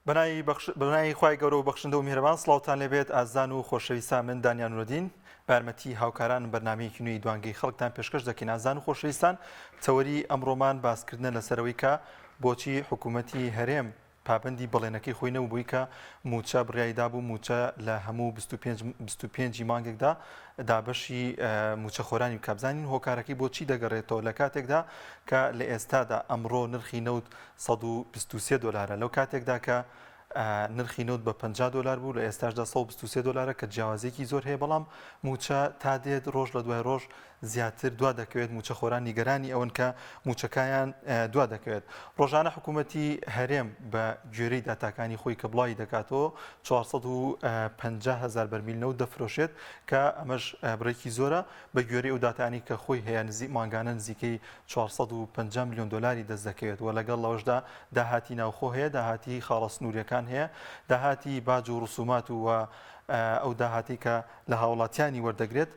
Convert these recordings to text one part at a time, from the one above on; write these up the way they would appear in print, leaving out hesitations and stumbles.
بەنای خوای گەورە و بەخشندە و میهرەبان سڵاوتان لێبێت ئازان و خۆشەویستان من دانیان نورودین بارمەتی هاوکاران بەرنامەیەکی نوێی دوانگەی خەڵکتان پێشکەش دەکەین ئازان و خۆشەویستان چەوەری ئەمڕۆمان باسکردنە لەسەرەوەی کە بۆچی حکوومەتی هەرێم پابندی بەڵێنەکەی خۆی نەبووی کە موچە بڕیایدا بوو موچە لە هەموو 25 مانگێکدا دابەشی موچەخۆرانی کابزانین هۆکارەکەی بۆچی دەگەڕێتەوە لە کاتێکدا کە لە ئێستادا ئەمڕۆ نرخی نەوت 123 دلارە لەو کاتێکدا کە نرخی نوت بە 50 دلار بوو لە ئێستاشدا 123 دلارە کە جیاوازێکی زۆر هەیە بەڵام موچە تا دێت ڕۆژ لە دوای ڕۆژ زیاتر دوا دەکەوێت موچەخۆران نیگەرانی ئەوەن کە موچەکایان دوا دەکەوێت ڕۆژانە حکوومەتی هەرێم بە گوێرەی داتاکانی خۆی کە بڵاوی دەکاتەوە 450,000 بەرمیل نەوت دەفرۆشێت کە ئەمەش بڕێکی زۆرە بە گوێرەی ئەو داتانی کە خۆی هەیە مانگانە نزیکەی 450 میلیۆن دلاری دەست دەکەوێت و لەگەڵ لەوەشدا داهاتی ناوخۆ هەیە داهاتی خاڵە سنووریەکان هەیە داهاتی باج و ڕسومات و ئەو داهاتی کە لە هاوڵاتیانی وەردەگرێت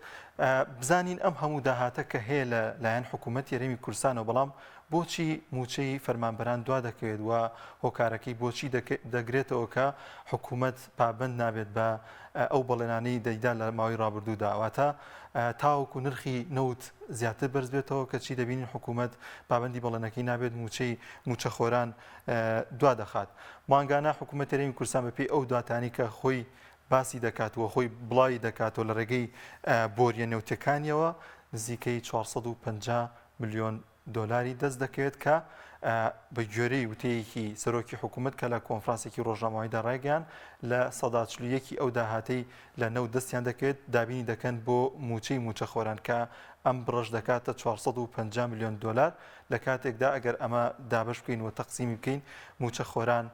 بزانین ئەم هەموو داهاتە کە هەیە لەلایەن حکوومەتی هەرێمی کوردستانەوە بەڵام بۆچی موچەی فەرمانبەران دوا دەکەوێت و هۆکارەکەی بۆچی دەگرێتەوە کە حکوومەت پابند نابێت بە ئەو بەڵێنانەی دەیدا لە ماوەی ڕابردوودا واتە تاوەکو نرخی نەوت زیاتر بەرز بێتەوە کە چی دەبینین حکوومەت پابندی بەڵێنەکەی نابێت موچەخۆران دوا دەخات مانگانە حکوومەتی هەرێمی کوردستان بەپێی ئەو دواتانی کە خۆی باسی دەکاتەوە خۆی بڵاوی دەکاتەوە لە ڕێگەی بۆریە نێوتەکانیەوە نزیکەی 450 میلیۆن دلاری دەست دەکەوێت کە بە گوێرەی وتەیەکی سەرۆکی حکوومەت کە لە کۆنفرانسێکی ڕۆژنامەوەیدا ڕایگەیان لە 140 ئەو داهاتەی لە نەوت دەستیان دەکەوێت دابینی دەکەن بۆ موچەی موچەخۆران کە ئەم بڕەش دەکاتە 450 میلیۆن دلار لە کاتێکدا ئەگەر ئەمە دابش بکەین و تەقسیمی بکەین موچەخۆران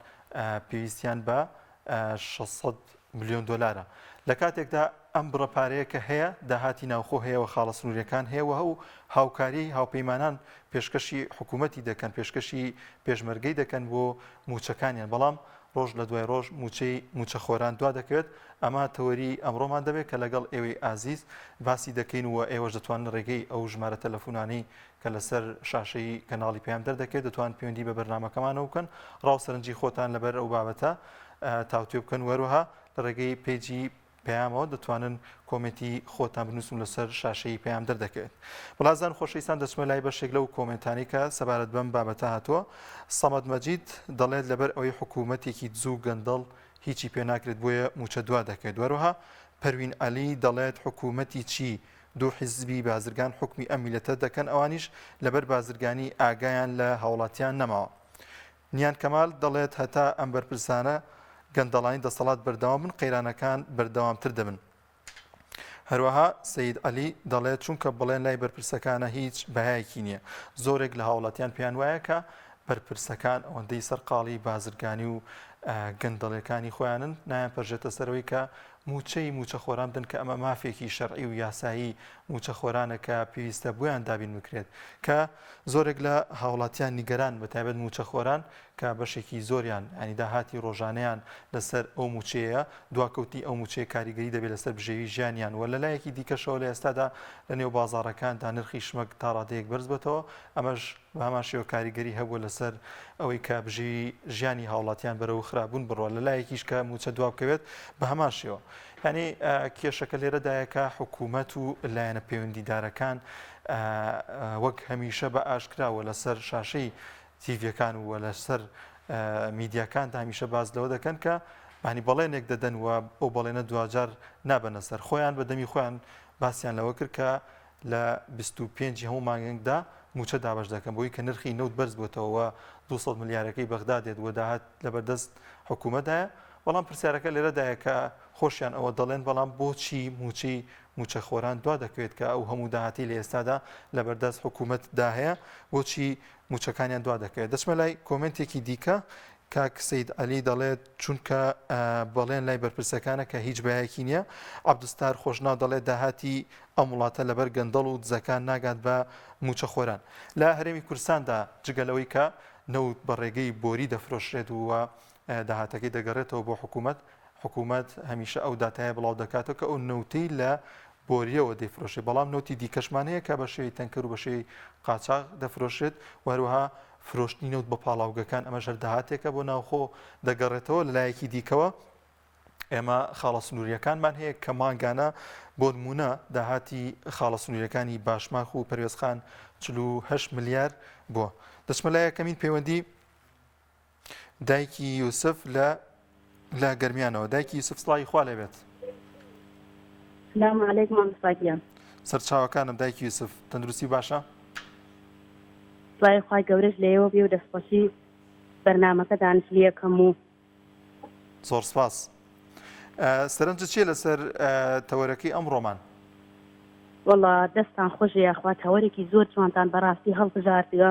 پێویستیان بە 600 میلیۆن دلارە لە کاتێکدا ئەم بڕەپارەیە کە هەیە داهاتی ناوخۆ هەیەەوە خاڵە سنووریەکان هەیە و هاوکاری هاوپەیمانان پێشکەشی حکوومەتی دەکەن پێشکەشی پێشمەرگەی دەکەن بۆ موچەکانیان بەڵام ڕۆژ لە دوای ڕۆژ موچەخۆران دوا دەکەوێت ئەمە تەوەری ئەمڕۆمان دەبێت کە لەگەڵ ئێوەی ئازیز باسی دەکەین و ئێوەش دەتوانن ڕێگەی ئەو ژمارە تەلەفۆنانەی کە لەسەر شاشەی کەناڵی پێیان دەردەکەێت دەتوان پەیوەندی بە بەرنامەکەمانەوە بکەن ڕاوسەرنجی خۆتان لەبەر ئەو بابەتە تاوتێ بکەن وەروها لە ڕێگەی پێیجی پەیامەوە دەتوانن کۆمنتی خۆتان بنووسن لەسەر شاشەی پەیام دەردەکەوێت بەڵازان خۆشەویستان دەچمە لای بەشێک لەو کۆمنتانی کە سەبارەت بەم بابەتە هاتووە سەمەد مەجید دەڵێت لەبەر ئەوەی حکوومەتێکی جوو گەندەڵ هیچی پێ ناکرێت بۆیە موچە دوا دەکەوێت وەروها پەروین عەلی دەڵێت حکوومەتی چی دوو حیزبی بازرگان حکمی ئەم میلەتە دەکەن ئەوانیش لەبەر بازرگانی ئاگایان لە هاوڵاتیان نەماوە نیان کەمال دەڵێت هەتا ئەم بەرپرسانە گەندەڵانی دەسەڵات بەردەوام من قەیرانەکان بەردەوامتر دەبن هەروەها سەید عەلی دەڵێت چونکە بڵێن لای بەرپرسەکانە هیچ بەهایەکی نییە زۆرێک لە هاوڵاتیان پێیان وایە کە بەرپرسەکان ئەوەندەی سەرقاڵی بازرگانی و گەندەڵەکانی خۆیانن نایان پەرژێتە سەرەوەی کە موچەی موچەخۆران بدەن کە ئەمە مافێکی شەرعی و یاسایی موچەخۆرانە کە پێویستە بۆیان دابین بکرێت کە زۆرێک لە هاوڵاتیان نیگەران بەتایبەت موچەخۆران کە بەشێکی زۆریان ینی داهاتی ڕۆژانەیان لەسەر ئەو موچەیە دواکەوتی ئەو موچەیە کاریگەری دەبێت لەسەر بژێوی ژیانیان و لەلایەکی دیکەشەوە لە ئێستادا لە نێو بازاڕەکاندا نرخی شمەک تا ڕادەیەک بەرز بێتەوە ئەمەش بە هەماشیەوە کاریگەری هەبووە لەسەر ئەوەی کە بژێوی ژیانی هاوڵاتیان بەرەو خراببوون بڕوە لەلایەکیش کە موچە دوا بکەوێت بە هەماشیەوە ینی کێشەکە لێرەدایەکە حکوومەت و لایەنە پەیوەندیدارەکان وەک هەمیشە بە ئاشکراوە لەسەر شاشەی تیڤەکان و لەسەر میدیاکاندا هەمیشە باز لەوە دەکەن کە بانی بەڵێنێک دەدەن و ئەو بەڵێنە دوجار نابەنە سەر خۆیان بەدەمی خۆیان باسییان لەوە کرد کە لە 25 هەموو مانگەنگدا موچە دابش دەکەن بۆی کە نرخی نەوت بەرز بووتەوە 200 ملیارەکەی بەغدا دێت و داهات لەبەردەست حکوومەتدایە بەڵام پرسیارەکە لێرەدایە کە خۆشیان ئەوە دەڵێن بەڵام بۆچی موچەخۆران دوا دەکەوێت کە ئەو هەموو داهاتی لە ئێستادا لەبەردەست حکوومەتدا هەیە بۆچی موچەکانیان دوا دەکەوێت دەچمە لای کۆمنتێکی دیکە کاک سەید عەلی دەڵێت چونکە بەڵێن لای بەرپرسەکانە کە هیچ بەیەکی نییە عەبدوستار خۆشنا دەڵێت داهاتی ئەم وڵاتە لەبەر گەندەڵ و دزەکان ناگات بە موچەخۆران لە هەرێمی کوردستاندا جگەلەوەی کە نەوت بە ڕێگەی بۆری دەفرۆشرێت و داهاتەکەی دەگەڕێتەوە بۆ حکوومەت هەمیشە ئەو داتایە بڵاو دەکاتەوە کە ئەو نەوتەی لە بۆریەوە دەیفرۆشێت بەڵام نۆتی دیکەشمان هەیە کە بە شێوەی تەنکەر و بە شێوەی قاچاغ دەفرۆشێت و هەروەها فرۆشتنینەوت بە پاڵاوگەکان ئەمە ژەر داهاتێکە بۆ ناوخۆ دەگەڕێتەوە لەلایەکی دیکەوە ئێمە خاڵە سنووریەکانمان هەیە کە مانگانە بۆ نمونە داهاتی خاڵە سنووریەکانی باشماخ و پەروێزخان 48 ملیار بووە. دەچمە لای یەکەمین پەیوەندی دایکی یوسف لە گەرمیانەوە. دایکی یوسف سڵاوی خوا لێبێت. سلام علیکم مامۆستاگیان. سەرچاوەکانم دایکی یوسف تەندروستی باشە؟ سڵاوی خوای گەورەش لێەوە بێ و دەستخۆشی بەرنامەکە دانیشتلی یەکەم و زۆر سپاس. سەرنجت چییە لەسەر تەوەرەکەی ئەمڕۆمان؟ وەڵا دەستان خۆشە یاخوا تەوەرێکی زۆر جوانتان بەڕاستی هەڵبژاردووە.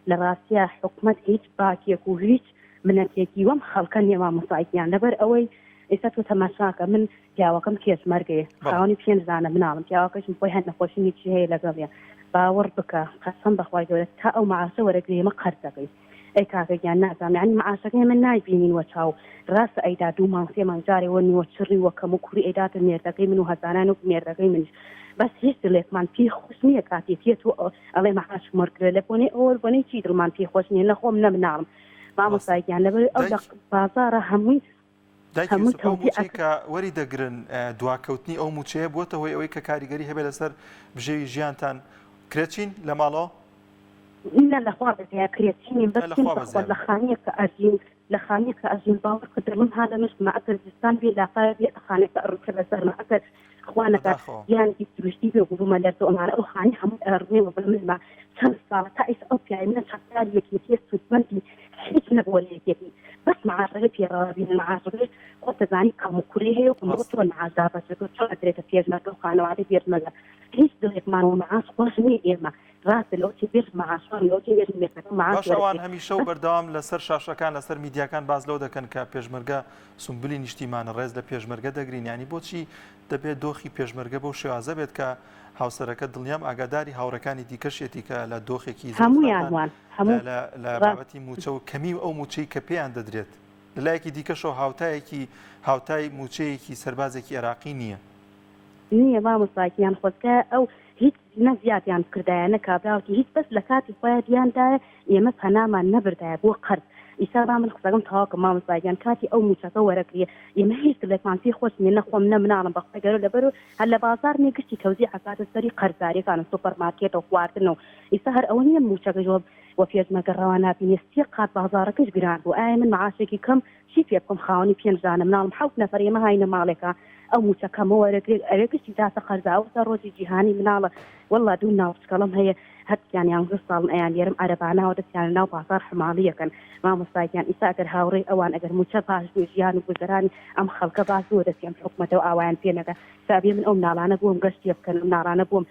لە ڕاستیە حکومەت هیچ باکێک و هیچ منەتێکی وەم خەڵکە نیە مامۆستاگیان، لەبەر ئەوەی ئێستا تۆ تەماشاکە من پیاوەکەم پێشمەرگەیە خاوەنی پێنجزانە مناڵم پیاوەکەشم بۆی هەند نەخۆشی چی هەیە لەگەڵیە باوەڕ بکە قەسەم بەخوای گەورە تا ئەو معاشە وەرەگرێمە قەرز دەکەی. ئەی کاکەگیان نازانم یعنی معاشەکەی من نایبینین وە چاو ڕاستە ئەیدا دوو مانگسێ مانجارێەوە نیوە چڕی وەکەم و کوری ئەیداتە مێردەکەی من و هەزاران و مێردەکەی منش بەس هیچ دڵێکمان پێی خۆش نییە کاتێتیە تۆ ئەڵێ مەحاش مەرگرە لە بۆنێ ئەوە بۆنەی چی دڵمان پێی خۆش نییە لە خۆم نەمناڵم مامۆستاگیان لەبەر ئەو لە بازارە هەمووی کە وەری دەگرن دواکەوتنی ئەو موچەیە بۆتە هۆی ئەوەی کە کاریگەری هەبێت لەسەر بژێوی ژیانتان کرێچین لە ماڵەوە؟ نه لەخوا بەزیای کرێچینی بەس لە خانەیە کە ئەژین لە خانەیە کە ئەژین باوەڕ کە دڵم هاتە مشتمە ئەگەر زستان بێ لافایە بێ خانێک ئەڕوکە لەسەرمە ئەگەر خوانەکە یانێکی تروشتی بێ بوومە لەرزە ئەمانە ئەو خانی هەموو ئەڕنێوە بڵمە چەند ساڵە تا ئیس ئەو پیاوی منە چەندسال یەکێتیە سوودمەندی هیچ نەبووە لە یەکێتی بەس معاشرەکە پێڕەوە بین معاشرەکەش خۆ دەزانی کەم و کوڕی هەیە و کەمڕۆ تۆ معاش بەچەکە چۆن ئەدرێتە پێشمەرگە و خانەوادەی پێشمەرگە هیچ دڵێکمانەوە معاش خۆش نییە ئێمە ڕاستە لەوتی بێت معاشوان لەوتی بێت مێردەکە معاش باشەوان هەمیشە و بەردەوام لەسەر شاشەکان لەسەر میدیاکان باز لەو دەکەن کە پێشمەرگە سومبلی نیشتیمانە ڕێز لە پێشمەرگە دەگرین ینی بۆچی دەبێت دۆخی پێشمەرگە بەو شێوازە بێت کە هاوسەرەکە دڵنیام ئاگاداری هاوڕەکانی دیکەشێتی کە لە دۆخێکی هەموویان لە بابەتی موچە و کەمی ئەو موچەی کە پێیان دەدرێت لەلایەکی دیکەشەوە هاوتای موچەیەکی سەربازێکی عێراقی نییە مامۆستاگیان خۆزگە ئەو هیچ نەزیاتیان کردایانە کابراوتی هیچ بەس لە کاتی خۆیان دیاندایە ئێمە پەنامان نەبردایە بۆ قەرز ئیسا با من قسەکەم تەواوکە مامۆستاگیان کاتی ئەو موچەکە وەرەگریە ئێمە هیچ دڵێکمان پێی خۆش نیە نەخۆم نەمناڵم بە قسەگەرە لەبەر و هەر لە بازار نیە گشتی تەوزیع حکاتە سەری قەرزاریەکانە سوپەرمارکێت و خواردنەوە ئیسا هەر ئەوە نییە موچەکە ژۆ وە پێشمەرگە ڕەوا نابینێ سێ قات بازارەکەش گران بوو ئایا من معاشێکی کەم چی پێ بکەم خاوەنی پێنجزانە مناڵم حەوت نەفەر ئێمە هاینە ماڵێکە ئەو موچەکەمە وەرەگرێت ئەوێ گشتی داتە قەرزاوەتە ڕۆژی جیهانی مناڵە وەڵا دوو ناوچکەڵم هەیە هەتیان یانزە ساڵ ئەیان لێرم عەرەبانەوە دەستیان ناو بازار حماڵیەکەن مامۆستاگیان ئیسا ئەگەر هاوڕێی ئەوان ئەگەر موچە باش بوو ژیان و گوزەرانی ئەم خەڵکە باش بووە دەستیان حکومەتەوە ئاوایان پێنەکە سابێ من ئەو مناڵانە بووم گەشتی بکەن ئەو مناڵانە بووم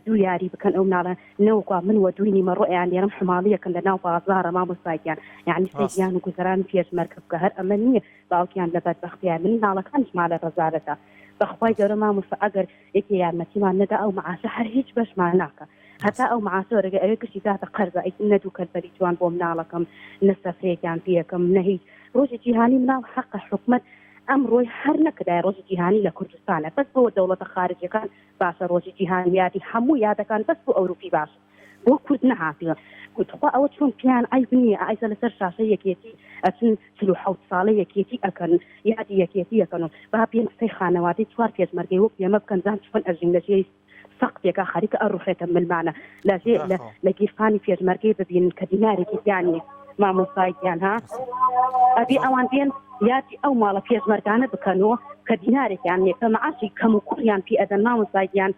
دوو یاری بکەن ئەو مناڵە نەوەکوا من وە دوی نیمە ڕۆ ئەیان لێرم حماڵیەکەن لە ناو بازارە مامۆستاگیان یعنی ژیان و گوزەرانی پێشمەرگە بکە هەر ئەمە نییە باوکیان لە بەدبەختیان من مناڵەکانش مالە ڕەزارەتە بەخوای گەورە مامۆستا ئەگەر یەکێ یارمەتیمان نەدا ئەو معاشە هەر هیچ بەشمان ناکە هەتا ئەو معاشە وەرەگە ئەوێ گشتی داتە قەرزە ئەی نەدوو کەلبەری جوان بۆ مناڵەکەم نەسەفرێکیان پێەکەم نەهیچ ڕۆژی جیهانی مناڵ حەقە حکومەت ئەم ڕۆی هەر نەکردای ڕۆژی جیهانی لە کوردستانە بەس بۆ دەوڵەتە خارجیەکان باشە ڕۆژی جیهانی یادی هەموو یادەکان بەس بۆ ئەوروپی باشە بۆ کورد نەهاتوە گوتخوا ئەوە چۆن پیان ئەی بنیە ئایسە لەسەر شاشە یەکێتی ئەچن 47 ساڵە یەکێتی ئەکەن یادی یەکێتی ئەەکەن با پێم قسەی خانەوادەی چوار پێشمەرگەی وەک ئێمە بکەن زان چۆن ئەژین لەژێی سەقتێکە خەریکە ئەڕوخێتە ملمانە لە گیرفانی پێشمەرگەی ببینن کە دینارێکی دیانە مامۆستاگیان ها ئەبی ئەوان بێن یادی ئەو ماڵە پێشمەرگانە بکەنەوە کە دینارێکیان نیە کە معاشی کەم و کوڕیان پێ ئەدەن مامۆستاگیان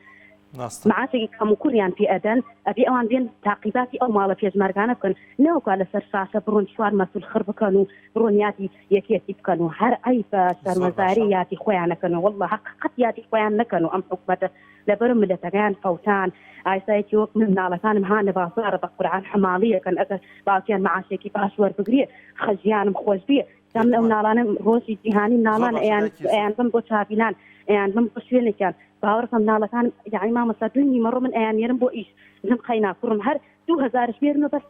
معاشێکی کەم و کوڕیان پێ ئەدەن ئەبی ئەوان بێن تاقیباتی ئەو ماڵە پێشمەرگانە بکەن نەوەکە لەسەر شاشە بڕۆن چوار مەسول خڕ بکەن و بڕۆن یادی یەکێتی بکەن و هەر ئەی بە شەرمەزاری یادی خۆیان نەکەنەوە وەڵڵا حەقیقەت یادی خۆیان نەکەن و ئەم حکومەتە لەبەر ملەتەکەیان فەوتان ئایسایەکی وەک من مناڵەکانم هانە بازارە بە قورعان حماڵیەکەن ئەگەر باوکیان معاشێکی باش وەربگرێ خەجیانم خۆش بێ دەم ئەو ناڵانە ڕۆژی جیهانی ناڵان ئەیان بم بۆ چاپینان ئەیان بم بۆ شوێنێکیان باوەڕکەم ناڵەکان یعنی مامۆستا دوی نیمەڕۆ من ئەیان نێرم بۆ ئیش نم خەینا کوڕم هەر 2000 بێرمە بەس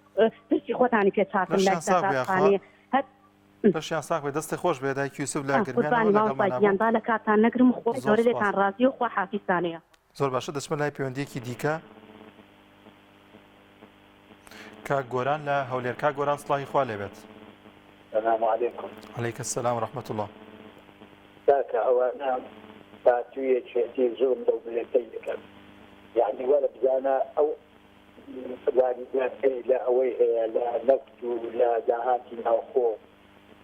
پرسی خۆتانی پێ چاکن لای سەرخانەیە بەشیان ساق بێ دەستی خۆش بێ دایکی یوسف لا گرمیان با لە کاتان نەگرم خۆ زۆر لێتان ڕازی و خۆ حافیزانەیە زۆر باشە دەچمە لای پەیوەندیەکی دیکە کاک گۆران لە هەولێر. کاک گۆران سڵامی خوا لێبێت. السلام عليكم. عليك السلام ورحمة الله. ذاك أوانا باتوية شيء زوم لو بلتيك يعني ولا بزانا أو والدات لا أويه لا نفط لا دهاتي أو خو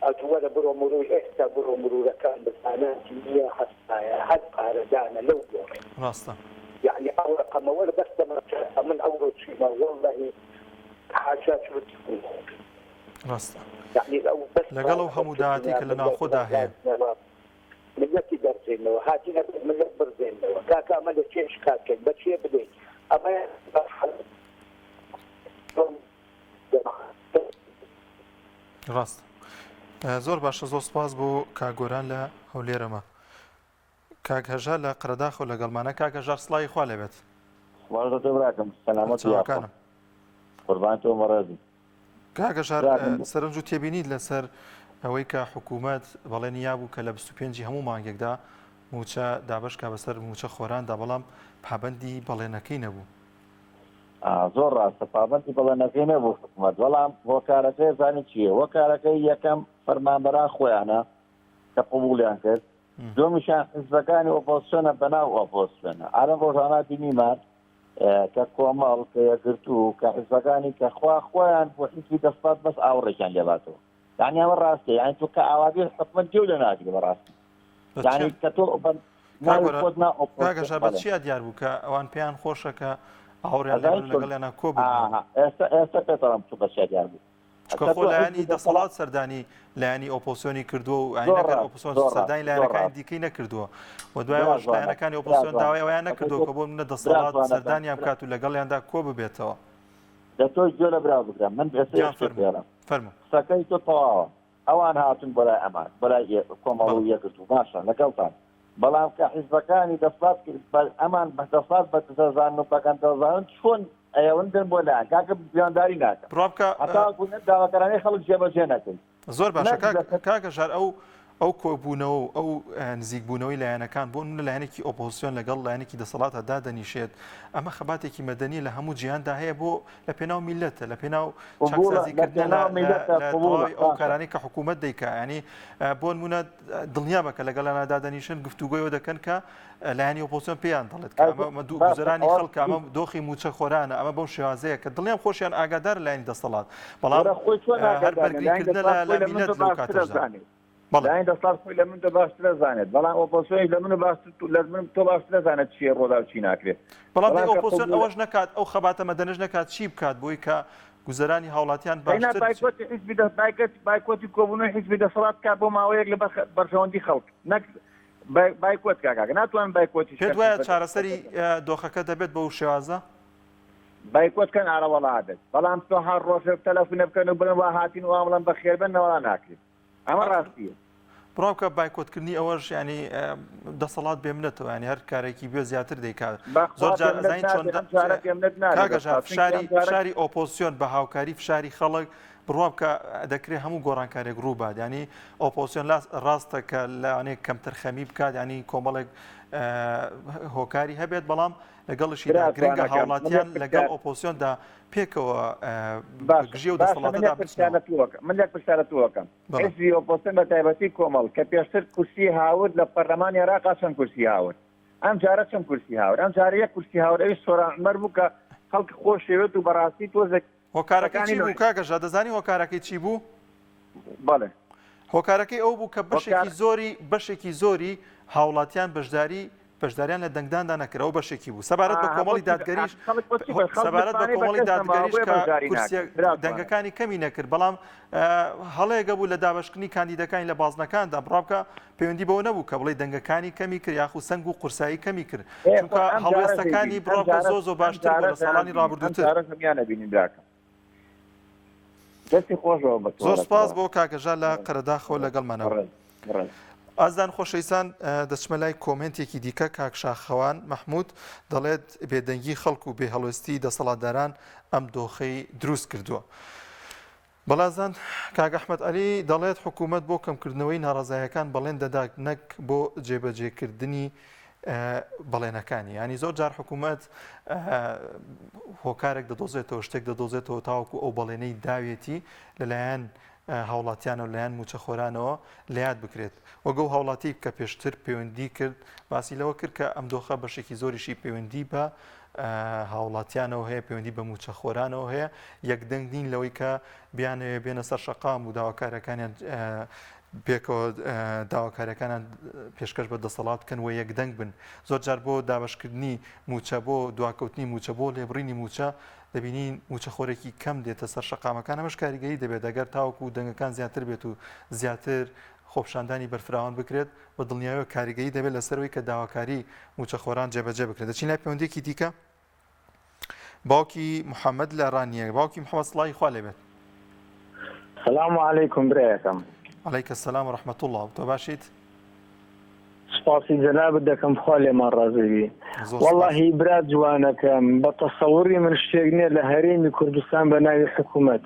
أتولا برو مرور إحتا برو مرور كان بساناتي هي حسايا حتى رجعنا لو راستا يعني أول قم ولا بس من أول شيء ما والله حاشا شو تقول راستا يعني لو بس لەگەڵ ئەو هەموو داهاتی کە لە ناوخۆدا هەیە ملەتی دەرزێنەوە هاتیە ملت برزێنەوە کاکا ئەمە لە چێش کاتکەین بە چێ بدەین ئەمە ڕاست. زۆر باشە، زۆر سپاس بۆ کاگۆران لە هەولێرەمە. کاک هەژار لە قەرەداخۆ لەگەڵمانە. کاک هەژار سڵامی خوا لێبێت. براکەم سەلامەت قوربان تۆ مەڕێزی. کاک هەژار سەرنج و تێبینیت لەسەر ئەوەی کە حکوومەت بەڵێنی یابوو کە لە 25 هەموو مانگێکدا موچە دابشکا بەسەر موچە خۆراندا، بەڵام پابەندی بەڵێنەکەی نەبوو. زۆر ڕاستە، پابەندی بەڵێنەکەی نەبوو حکوومەت، بەڵام هۆکارەکەی زانی چییە؟ هۆکارەکەی یەکەم فەرمانبەران خۆیانە کە قبوڵیان کرد، دومیشان حیزبەکانی ئۆپۆزیسیۆنە بەناو ئۆپۆزیسیۆنە. ئارەم ڕۆژانە بینیمان کە کۆمەڵ کە یەکگرتوو کە حیزبەکانی کە خۆیان بۆ حیزبی دەسەڵات بەس ئاوڕێکیان لێباتەوە. يعني أمر راسي يعني تو كأوابير حكمت جولة نادي براسي يعني كتو كاغا جابت شيء ديار بوكا أوان بيان خوشة كا أوريان لقال أنا كوب استقطرم تو بشيء ديار بو شكو يعني ده صلاة سرداني لاني أوبوسيوني كردو يعني كان أوبوسيون سرداني لأن كان ديكي نكردو ودواء واش لأن كان أوبوسيون دعوة ويانا كردو كبون من ده صلاة سرداني أم كاتو لقال عندها كوب بيتوا ده تو جولة براو بكرام من بس فرمو سكيت طاوة أوان هاتون بلا أمان بلا كومالو يكتو ماشا نقلتان بلام كحزبكاني دصلات أمان دصلات بتزازان نبكان تزازان شون أيوان دن بولا كاك بيانداري ناكا برابكا حتى كنا دعوة كراني خلق جبل جناتي زور باشا كاك جار أو كوبونو أو نزيك بونوي لعنەکان بۆ من لعنەکی ئۆپۆزیسیۆن لەگەڵ لعنەکی دەسەڵاتە دادەنیشێت. ئەمە خەباتێکی مەدەنی لە هەموو جیهاندا هەیە بۆ لە پێناو میلەتە، لە پێناو چاکسازیکردن ئەو کارانەی کە حکوومەت دەیکا. ینی بۆ نمونە دڵنیا بکە لەگەڵ لەنا دادەنیشن گفتوگۆیەوە دەکەن کە لایەنی ئۆپۆزیسیۆن پێیان دەڵێت کە ئەمە گوزەرانی خەڵکە، ئەمە دۆخی موچە خۆرانە، ئەمە بەو شێوازەیە کە دڵنیام خۆشیان ئاگادار لایەنی دەسەڵات، بەڵام هەر بەرگریکردن لە میلەت لەو کاتەدا لاين دەسڵات خۆی لە من تۆ باشتر دەزانێت، بەڵام ئۆپۆزیسیۆن لە من تۆ باشتر دەزانێت چیە ڕۆدا و چی ناکرێت. بەڵام ئۆپۆزیسیۆن ئەوەش نکات، ئەو خەباتە مەدەنیش نکات، چی بکات بۆی کە گوزەرانی هاوڵاتیان باشتر بایکۆتی کۆبوونەوەی حیزبی دەسەڵات کات بۆ ماوەیەک لە بەرژەوەندی خەڵک نەک بایکۆت کاکە ناتوان بایکۆتی. پێت وایە چارەسەری دۆخەکە دەبێت بەو شێوازە؟ بایکۆتکەن ئاڕەوەڵادێت، بەڵام تۆ هەر ڕۆژێک تەلەفۆنە بکەن و بڵێن وا هاتین و ئامڵەن بەخێربن نەوەڵا ناکرێت. ئەمە ڕاستیە. بڕاوکە بایکۆتکردنی ئەوەش ینی دەسەڵات بێمنێتەوە، ینی هەر کارێکی بێ زیاتر دەیکات. زۆر جارزین چۆن کاگەژار فشاری ئۆپۆزیسیۆن بە هاوکاری فشاری خەڵک بڕوابکە دەکرێت هەموو گۆڕانکارێک ڕووبات. ینی ئۆپۆزیسیۆن ڕاستە کە لەوانەیە کەمتر خەمی بکات، ینی کۆمەڵێک هۆکاری هەبێت، بەڵام لەگەڵشیدا گرنگە هاوڵاتیان لەگەڵ ئۆپۆزیسیۆندا پێکەوە گژی و دەسەڵاتەدا من لێک پرسیارەتەوەکەم. حیزبی ئۆپۆزیسیۆن بە تایبەتی کۆمەڵ کە پێشتر کورسی هاورد لە پەرلەمانی عێراق چەند کورسی هاورد، ئەم جارە چەند کورسی هاورد، ئەم جارە یەک کورسی هاورد. ئەوی سۆران عومەر بوو کە خەڵکی خۆشەوێت و بەڕاستی تۆزێک هۆکارەکەی چی بوو کاگەژا؟ دەزانی هۆکارەکەی چی بوو؟ بەڵێ هۆکارەکەی ئەو بوو کە بەشێکی زۆری هاوڵاتیان بەشداریان لە دەنگداندا نەکرەوە بەشێکی بوو. سەبارەت بە کۆمەڵی دادگەریش کە دەنگەکانی کەمی نەکرد، بەڵام هەڵەیەگە بوو لە دابشکردنی کاندیدەکانی لە بازنەکاندا بڕابکە پەیوەندی بەوە نەبوو کە بڵێ دەنگەکانی کەمی کرد یاخو سنگ و قورسایی کەمی کرد، چونکە هەڵوێستەکانی بڕابکە زۆر باشتر بوو لە ساڵانی ڕابردووتر. زۆر سپاس بۆ کاگەژار لە قەرەداخەوە لەگەڵمانەوە. ئازان خۆشەویستان، دەچمە لای کۆمنتێکی دیکە کاک شاخەوان مەحموود دەڵێت بێدەنگی خەڵک و بێهەڵوێستی دەسەڵاتداران ئەم دۆخەی دروست کردووە. بەڵازان کاک ئەحمەد عەلی دەڵێت حکوومەت بۆ کەمکردنەوەی ناڕەزایەکان بەڵێن دەدات، نەک بۆ جێبەجێکردنی بەڵێنەکانی ینی زۆر جار حکوومەت هۆکارێک دەدۆزێتەوە شتێک دەدۆزێتەوە تاوەکو ئەو بەڵێنەی داوێتی لەلایەن هاوڵاتیانە و لایەن موچەخۆرانەوە لەیاد بکرێت وەگەڵ هاوڵاتی کە پێشتر پەیوەندی کرد باسی لەوە کرد کە ئەم دۆخە بەشێکی زۆریشی پەیوەندی بە هاوڵاتیانەوە هەیە پەیوەندی بە موچەخۆرانەوە هەیە یەکدەنگ نین لەوەی کە بیانەوێ بێنە سەر شەقام و داواکارەکانیان پێکەوە داواکاریەکانیان پێشکەش بە دەسەڵات بکەن و یەکدەنگ بن زۆر جار بۆ دابشکردنی موچە بۆ دواکەوتنی موچە بۆ لێبڕینی موچە دەبینین موچەخۆرێکی کەم دێتە سەر شەقامەکان ئەمەش کاریگەری دەبێت ئەگەر تاوەکو دەنگەکان زیاتر بێت و زیاتر خۆپشاندانی بەرفراوان بکرێت بە دڵنیاوی کاریگەری دەبێت لەسەرەوەی کە داواکاری موچەخۆران جێبەجێ بکرێت دەچین لای پەیوەندێکی دیکە باوکی محەممەد لە ڕانیە باوکی محەممەد سڵی خوا لێبێت السلام عليكم بريكم عليك السلام ورحمة الله تو باشیت سپاسی جناب دەکەم خوا لێمان ڕازوی والله برا جوانەکەم بە تەسەوری من شتێک نییە لە هەرێمی کوردستان بە ناوی حکوومەت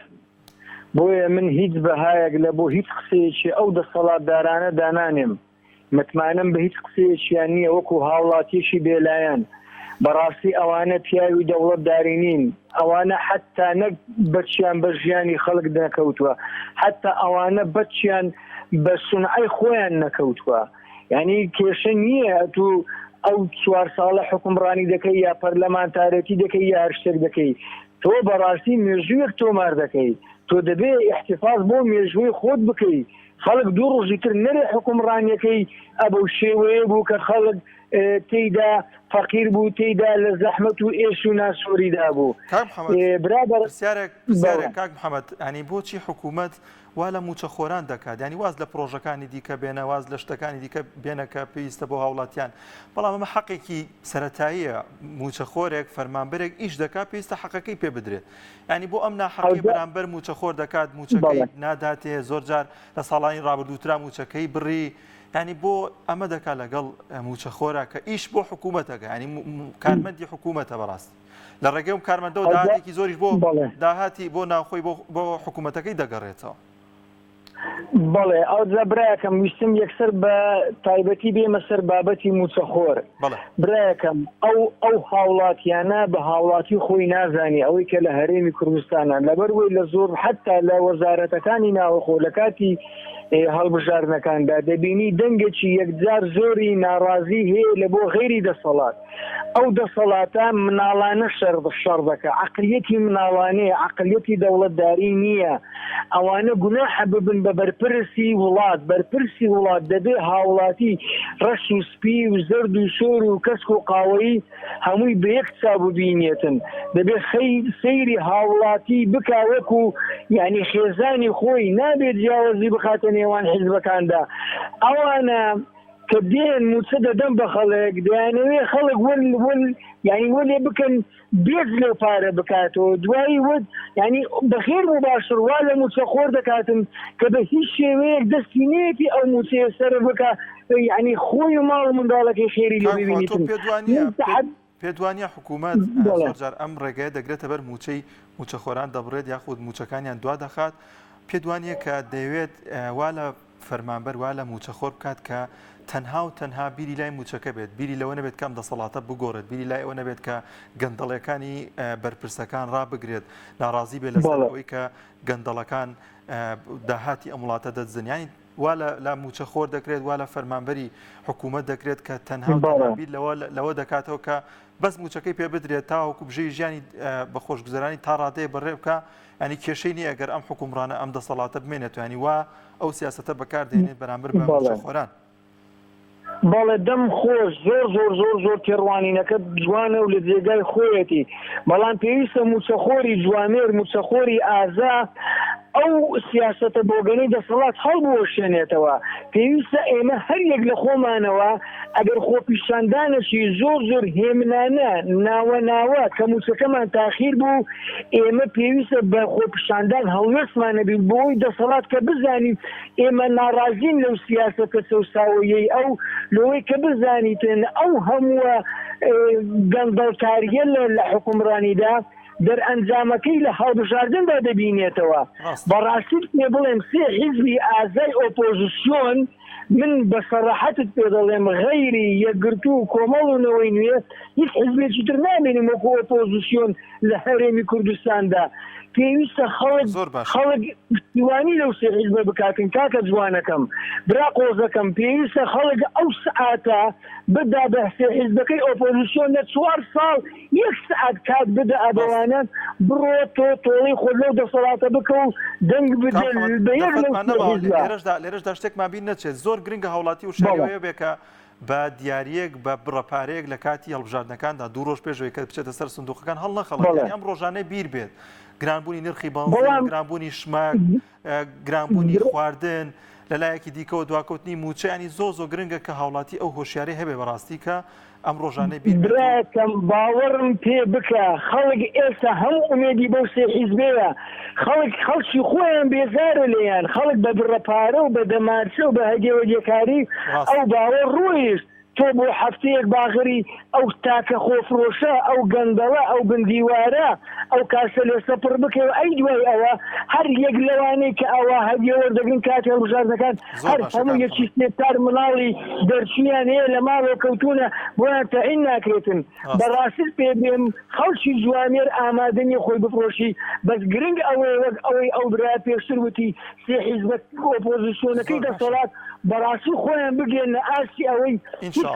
بۆیە من هیچ بەهایەک لە بۆ هیچ قسەیەکی ئەو دەسەڵاتدارانە دانانێم متمانم بە هیچ قسەیەکیان نییە وەکو هاوڵاتیشی بێلایەن بەڕاستی ئەوانە پیاوی دەوڵەت دارینین ئەوانە حتا نەک بەچیان بە ژیانی خەڵک نەکەوتووە حتا ئەوانە بەچیان بە سونعی خۆیان نەکەوتووە یعنی کێشە نییە تو ئەو 4 ساڵە حکومڕانی دەکەی یا پەرلەمانتارەتی دەکەی یا هەر شتێک دەکەی تۆ بەڕاستی مێژوویەک تۆمار دەکەی تۆ دەبێ احتفاظ بۆ مێژووی خۆت بکەی خەڵک دوو ڕۆژی تر نەرێ حکومڕانیەکەی ئەبە شێوەیە بوو کە خەڵک تێیدا فەقیر بوو تێیدا لە زەحمەت و ئێش و ناسۆریدا بوو پرسیارێک کاک محەممەد ئەنی بۆچی حکوومەت وا لە موچەخۆران دەکات ینی واز لە پرۆژەکانی دیکە بێنە واز لە شتەکانی دیکە بێنەکە پێویستە بۆ هاوڵاتیان بەڵام ئەمە حەقێکی سەرەتاییە موچەخۆرێک فەرمانبەرێک ئیش دەکات پێویستە حەقەکەی پێ بدرێت ینی بۆ ئەم ناحەقی بەرامبەر موچەخۆر دەکات موچەکەی ناداتێ زۆر جار لە ساڵانی ڕابردووترا موچەکەی بڕی ینی بۆ ئەمە دەکات لەگەڵ موچەخۆرە کە ئیش بۆ حکوومەتەکە ینی کارمەندی حکوومەتە بەڕاست لە ڕێگەی کارمەندە و داهاتێکی زۆریش بۆ داهاتی بۆ ناوخۆی بۆ حکوومەتەکەی دەگەڕێتەوە بەڵێ ئەو جەبرایەکەم ویستم یەکسەر بە تایبەتی بێمە سەر بابەتی موچەخۆر برایەکەم ئەو هاوڵاتیانە بە هاوڵاتی خۆی نازانی ئەوەی کە لە هەرێمی کوردستانە لەبەرەوەی لە زۆر حتا لە وەزارەتەکانی ناوەخۆ لە کاتی هەڵبژاردنەکاندا دەبینی دەنگێکی یەکجار زۆری ناڕازی هەیە لە بۆ غێری دەسەڵات ئەو دەسەڵاتە مناڵانە شەڕ دەکە عقلیەتی مناڵانەیە عقلیەتی دەوڵەتداری نییە ئەوانە گوناحە ببن بە بەرپرسی وڵات بەرپرسی وڵات دەبێ هاوڵاتی ڕەش و سپی و زەرد و شۆر و کەسک و قاوەیی هەمووی بە یەک چاو ببینێتن دەبێ سەیری هاوڵاتی بکا وەکو یعنی خێزانی خۆی نابێت جیاوازی بخاتە نێوان حیزبەکاندا ئەوانە کە دێن موچە دەدەم بە خەڵک دەیانەوێ خەڵک ینی وەلێ بکەن بێت لەو پارە بکاتەوە دوایی وت ینی بەخێر و باشتر وا لە موچەخۆر دەکاتن کە بە هیچ شێوەیەک دەستی نێتی ئەو موچەیە سەر بکە ینی خۆی و ماڵ منداڵەکەی خێری لێ ببینیتن پێدوانە حکوومەت زۆرجار ئەم ڕێگەیە دەگرێتە بەر موچەخۆران دەبڕێت یاخود موچەکانیان دوا دەخات پێدوانە کە دەیەوێت وا لە فەرمانبەر وا لە موچەخۆر بکات کە تەنها و تەنها بیری لای موچەکە بێت بیری لەوە نەبێت کەم دەسەڵاتە بگۆڕێت بیری لای ئەوە نەبێت کە گەندەڵەکانی بەرپرسەکان ڕابگرێت ناڕازی بێت لەسەرەوەی کە گەندەڵەکان داهاتی ئەم وڵاتە دەستزنیانی وا لە موچەخۆر دەکرێت وا لە فەرمانبەری حکوومەت دەکرێت کە تەنها بیر لەوە دەکاتەوە کە بەس موچەکەی پێ بدرێت تاوەکو بژەی ژیانی بە خۆشگوزەرانی تا ڕادەیە بەڕێ بکە ینی کێشەی نیە ئەگەر ئەم حکومڕانە ئەم دەسەڵاتە بمێنێت ینی وا ئەو سیاسەتە بەکاردێنێت بەرامبەر بە موچەخۆران بەڵێ دەم خۆش زۆر تێڕوانینەکە جوانە و لە جێگای خۆیەتی بەڵام پێویستە موچەخۆری جوانێر موچەخۆری ئازا ئەو سیاسەتە بۆگەنەی دەسەڵات هەڵبوەشێنێتەوە پێویستە ئێمە هەر یەک لە خۆمانەوە ئەگەر خۆپیشاندانەشی زۆر هێمنانە ناوە کە موچەکەمان تاخیر بوو ئێمە پێویستە بە خۆپیشاندان هەڵوێستمانە بی بۆی دەسەڵات کە بزانین ئێمە ناڕازین لەو سیاسەتە چەساویەی ئەو لەوەی کە بزانیتن ئەو هەمووە گەندەڵکاریە لە حکومڕانیدا دەرئەنجامەکەی لە هەڵبژاردندا دەبینێتەوە بەڕاستی پێ بڵێم سێ حیزبی ئازای ئۆپۆزیسیۆن من بەسەڕاحەتت پێ دەڵێم غەیری یەکگرتو و کۆمەڵونەوەی نوێ هیچ حزبێکی تر نامێنیم وەکو ئۆپۆزیسیۆن لە هەرێمی کوردستاندا پێویستە خەڵک دیوانی لەو سێ حیزبە بکاتن کاکە جوانەکەم برا قۆزەکەم پێویستە خەڵک ئەو سعاتە بدا بە سێ حیزبەکەی ئۆپۆزیسیۆن لە 4 ساڵ 1 سعات کات بدە ئەبەوانە بڕۆ تۆ تۆڵی خۆ لەو دەسەڵاتە بکە و دەنگ بدە بە یەک لێرەشدا شتێکمان بین نەچێت زۆر گرنگە هاوڵاتی و شاریەوەیە بێکە بە دیارەیەک بە بڕەپارەیەک لە کاتی هەڵبژاردنەکاندا 2 ڕۆژ پێشەوەی کە بچێتە سەر سندوقەکان هەڵ نەخەڵەت ئەم ڕۆژانەی بیر بێت گرانبوونی نرخی بەنزین گرانبوونی شماک گرانبوونی خواردن لەلایەکی دیکەوە دواکەوتنی موچەیانی زۆ گرنگە کە هاوڵاتی ئەو هۆشیاری هەبێ بەڕاستی کە ئەم ڕۆژانەی بیر براکەم باوەڕم پێ بکە خەڵک ئێستا هەموو ئومێدی بەو سێ حیزبەیە خەڵکی خۆیان بێزارە لێیان خەڵک بە بڕەپارە و بە دەمارچە و بە هەگێوەجێکاری ئەو باوەڕ ڕوویست تۆ بۆ هەفتەیەک باغری ئەو تاکە خۆفرۆشە ئەو گەندەڵە ئەو بندیوارە ئەو کاسە لێ سەپڕ بکەوە ئەی دوای ئەوە هەر یەک لەوانەی کە ئەوە هەدیە وەردەگرن کاتی هەڵبژاردنەکان هەر هەموو یەکی سێتار مناڵی دەرچیان هەیە لە ماڵەوە کەوتونە بۆیان تەعین ناکرێتن بەڕاستی پێ بێم خەڵکی جوانێر ئامادەنی خۆی بفرۆشی بەس گرنگ ئەوەی وەک ئەوەی ئەو برا پێشتر وتی سێ حیزبە ئۆپۆزیسیۆنەکەی دەسەڵات بەڕاستی خۆیان بگێنە ئاسی ئەوەی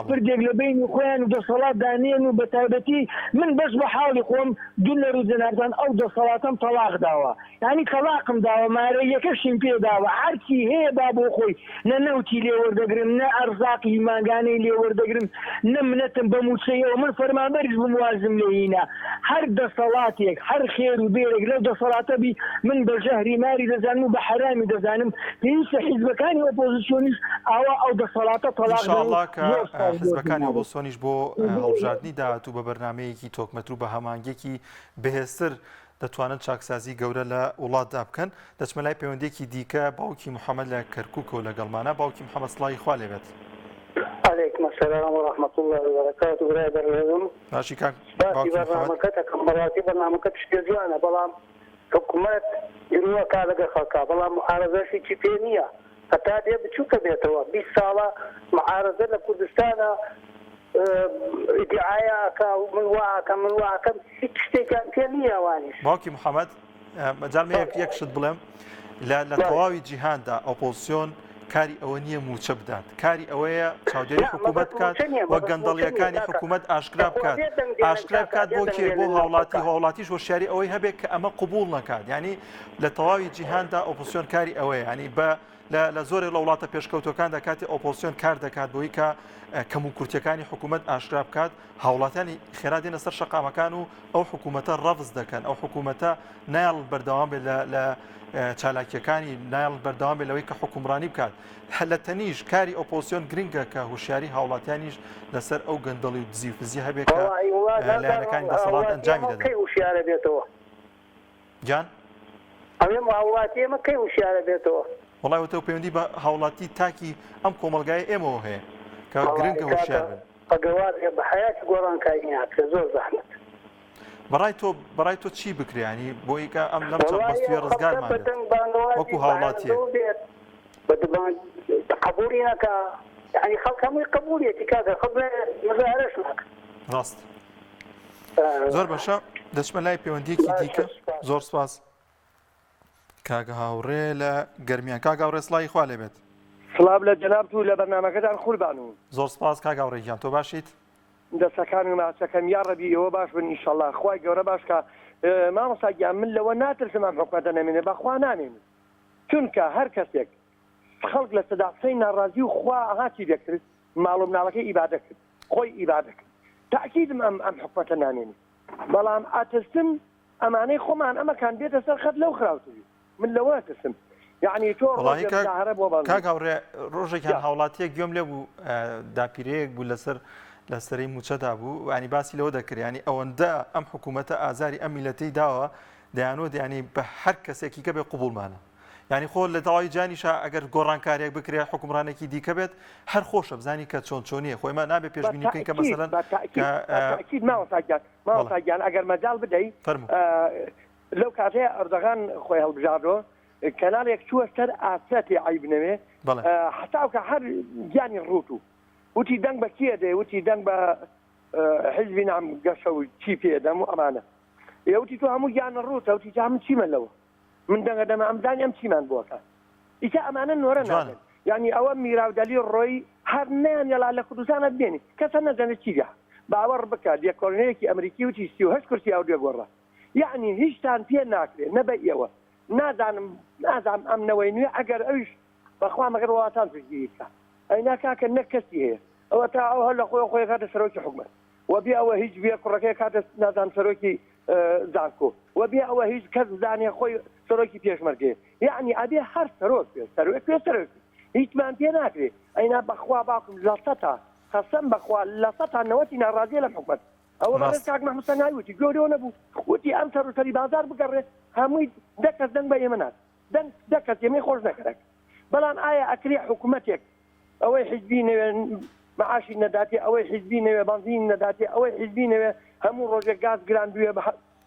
پردێک لە بینی خۆیان و دەسەڵات دانێن و بە تایبەتی من بەس بە حاڵی خۆم دوو و جەنابان ئەو دەسەڵاتم تەلاق داوە یعنی تەلاقم داوە مارە یەکەشیم پێ داوە هەرچی هەیە با بۆ خۆی نە نەوتی لێ وەردەگرن نە ئەرزاقی ماگانەی لێ وەردەگرن نە منەتم بە موچەیەوە من فەرمانبەریش بموازم لێینا هەر دەسەڵاتێک هەر خێر و بێرێک لەو دەسەڵاتە بی من بە ژەهری ماری دەزانم و بە حرامی دەزانم پێویستە حیزبەکانی ئۆپۆزیسیۆنیش ئاوا ئەو دەسەڵاتە تەلاق حزبەکانی ئۆپۆزیسیۆنیش بۆ هەڵبژاردننی داهاتوو بە بەرنامەیەکی تۆکمەتر و بە هەمانگێکی بەهێزتر دەتوانن چاکسازی گەورە لە وڵاتدا بکەن دەچمە لای پەیوەندێکی دیکە باوکی محەممەد لە کەرکووکەوە لەگەڵمانە باوکی محەممەد سڵای خوا لێبێت عليكم السلام ورحمة الله وبركاته برادر الهزم باشي كاك باقي برنامجك مراتي برنامجك شجعنا بلام حكومات يروى كذا خلقا بلام معارضة شيء كبيرة حتى دي بتشوف بيتوا بالصالة معارضة لكردستان دعاية من واقع هيك شيء كبيرة وانش باقي محمد مجال ما يكشد بلام لا تواوي جهان دا أوبوزيسيون کاری ئەوە نییە موچە بدات کاری ئەوەیە چاودێری حکوومەت بکات وە گەندەڵیەکانی حکوومەت ئاشکرا بکات ئاشکرا بکات بۆ کێ بۆ هاوڵاتیش هۆشیاری ئەوەی هەبێت کە ئەمە قبول نەکات ینی لە تەواوی جیهاندا ئۆپۆزیسیۆن کاری ئەوەیە ینی بە لە زۆرێک لە وڵاتە پێشکەوتەکاندا کاتی ئۆپۆزیسیۆن کار دەکات بۆی کە کەم و کورتیەکانی حکوومەت ئاشکرا بکات هاوڵاتیانی خێرا دێنە سەر شەقامەکان و ئەو حکوومەتە ڕەفز دەکەن ئەو حکوومەتە نایڵ بەردەوام بێت لە چالاکیەکانی نایڵ بەردەوام بێت لەوەی کە حکومڕانی بکات لە تەنیش کاری ئۆپۆزیسیۆن گرنگە کە هوشیاری هاوڵاتیانیش لەسەر ئەو گەندەڵی و دزی و فزی هەبێت کە لایەنەکانی دەسەڵات ئەنجامی دەدەن جان ئەوێ هاوڵاتی ئێمە کەی وشیارە بێتەوە وڵای وتە پەیوەندی بە هاوڵاتی تاکی ئەم کۆمەلگای ئێمەوە هەیە کە گرنگە هوشیار بن قەگەوات بە حیاتی گۆڕانکاری هاتکە زۆر زەحمەت بەڕای تۆ چی بکرێنی بۆ ئیکە ئەم لەم چەند بەستوی ڕزگارمان وەکو هاوڵاتیە قبولی نەکە یعنی خەڵک هەمووی قبولیەتی کاکە خەڵک مزاهرەش ناکە ڕاست زۆر بەشە دەچمە لای پەیوەندیەکی دیکە زۆر سپاس کاگە هاوڕێ لە گەرمیان کاگە هاوڕێ سڵای خوا لێبێت سڵاو لە جەنابەت و لە بەرنامەکەتان قوربان و زۆر سپاس کاگە هاوڕێ تۆ باشیت دەستەکان و ماچەکەم یا ڕەبی ئەوە باش بن ئینشەڵڵا خوای گەورە باش کە مامۆستاگیان من لەوە ناترسم ئەم حکومەتە نەمێنێ بەخوا نامێنێ چونکە هەر کەسێک خەڵک لە سەداقسەی ناڕازی و خوا ئاغاچی دەکرد ماڵ و مناڵەکەی ئیبادە کرد خۆی ئیبادە کرد تاکیدم ئەم حکومەتە نامێنێ بەڵام ئاترسم ئەمانەی خۆمان ئەمەکان بێتە سەر خەت لەو خراوتوی من لەوە ترسم یعنی تۆ کاک هاوڕێ ڕۆژێکیان هاوڵاتیەک گوێم لێ بوو داپیرەیەک بوو لە سەرەی موچەدا بوو ینی باسی لەوە دەکرد ینی ئەوەندە ئەم حکوومەتە ئازاری ئەم میلەتەی داوە دەیانوت ینی بە هەر کەسێکی کە بێ قوبوڵمانە ینی خۆ لە داوای جانیشە ئەگەر گۆڕانکاریەک بکرێ حکومڕانێکی دیکە بێت هەر خۆشە بزانی کە چۆن چۆنیە خۆیمە نابێ پێشبینی بکەین کە مەسەلەن ماوەساگیان ئەگەر مەجاڵ بدەیت لەو کاتەیە ئەردەغان خۆی هەڵبژاردەوە کەناڵێک چووە سەر ئاسەتی عیبنەوێ حتاکە هەر گیانی ڕوتو وتی دەنگ بە کێ دێ وتی دەنگ بە حزبی نام گەشە و چی پێدەم و ئەمانە ئێوتی تو هەموو گیانە ڕوتە وتی من چیمە لەوە من دەنگە دەمە ئەمزانی ئەم چیمان بۆکە ئیتا ئەمانە نۆرە نابن یعنی ئەوە میراودەلی ڕۆی هەر نیان یەڵا لە کوردستانە بێنی کەسە نەزانێت چیگە باوەڕ بکات یەکۆڵنەیەکی ئەمریکی وتی 38 کورسی ئەو دێگۆڕە یعنی هیچتان پێ ناکرێت نەبە ئێوە نازانم ئەم نەوەی نوێ ئەگەر ئەویش بەخوا مەگەر وڵاتان پشتگیریکە ئەینا کاکە نەک کەسی هەیە ئەوە تا ئەو هەر لە خۆی کاتە سەرۆکی حکومەت وەبێ ئەوە هیچ بێ کوڕەکەی کاتە نازان سەرۆکی زانکۆ وەبێ ئەوە هیچ کەس زانێ خۆی سەرۆکی پێشمەرگێ یعنی ئەبێ هەر سەرۆک پێ سەرۆک هیچمان پێ ناکرێت ئەینا بەخوا باکم لە سەتا قەسەم بەخوا لە سەتا نەوەتی ناڕازیە لە حکومەت ئەوە بەڕێز کاک مەحموود سەنگاوی وتی گەورەوە نەبوو وتی ئەم سەرۆتەری بازار بگەڕێ هەمووی دەکەس دەنگ بە ئێمە نات دەکەس ئێمەی خۆش نەکرێت بەڵام ئایا ئەکرێ حکوومەتێک ئەوەی حیزبی نوێ معاشی نەداتێ ئەوەی حیزبی نوێ بانزین نەداتێ ئەوەی حیزبی نوێ هەموو ڕۆژێک گاز گراندوێ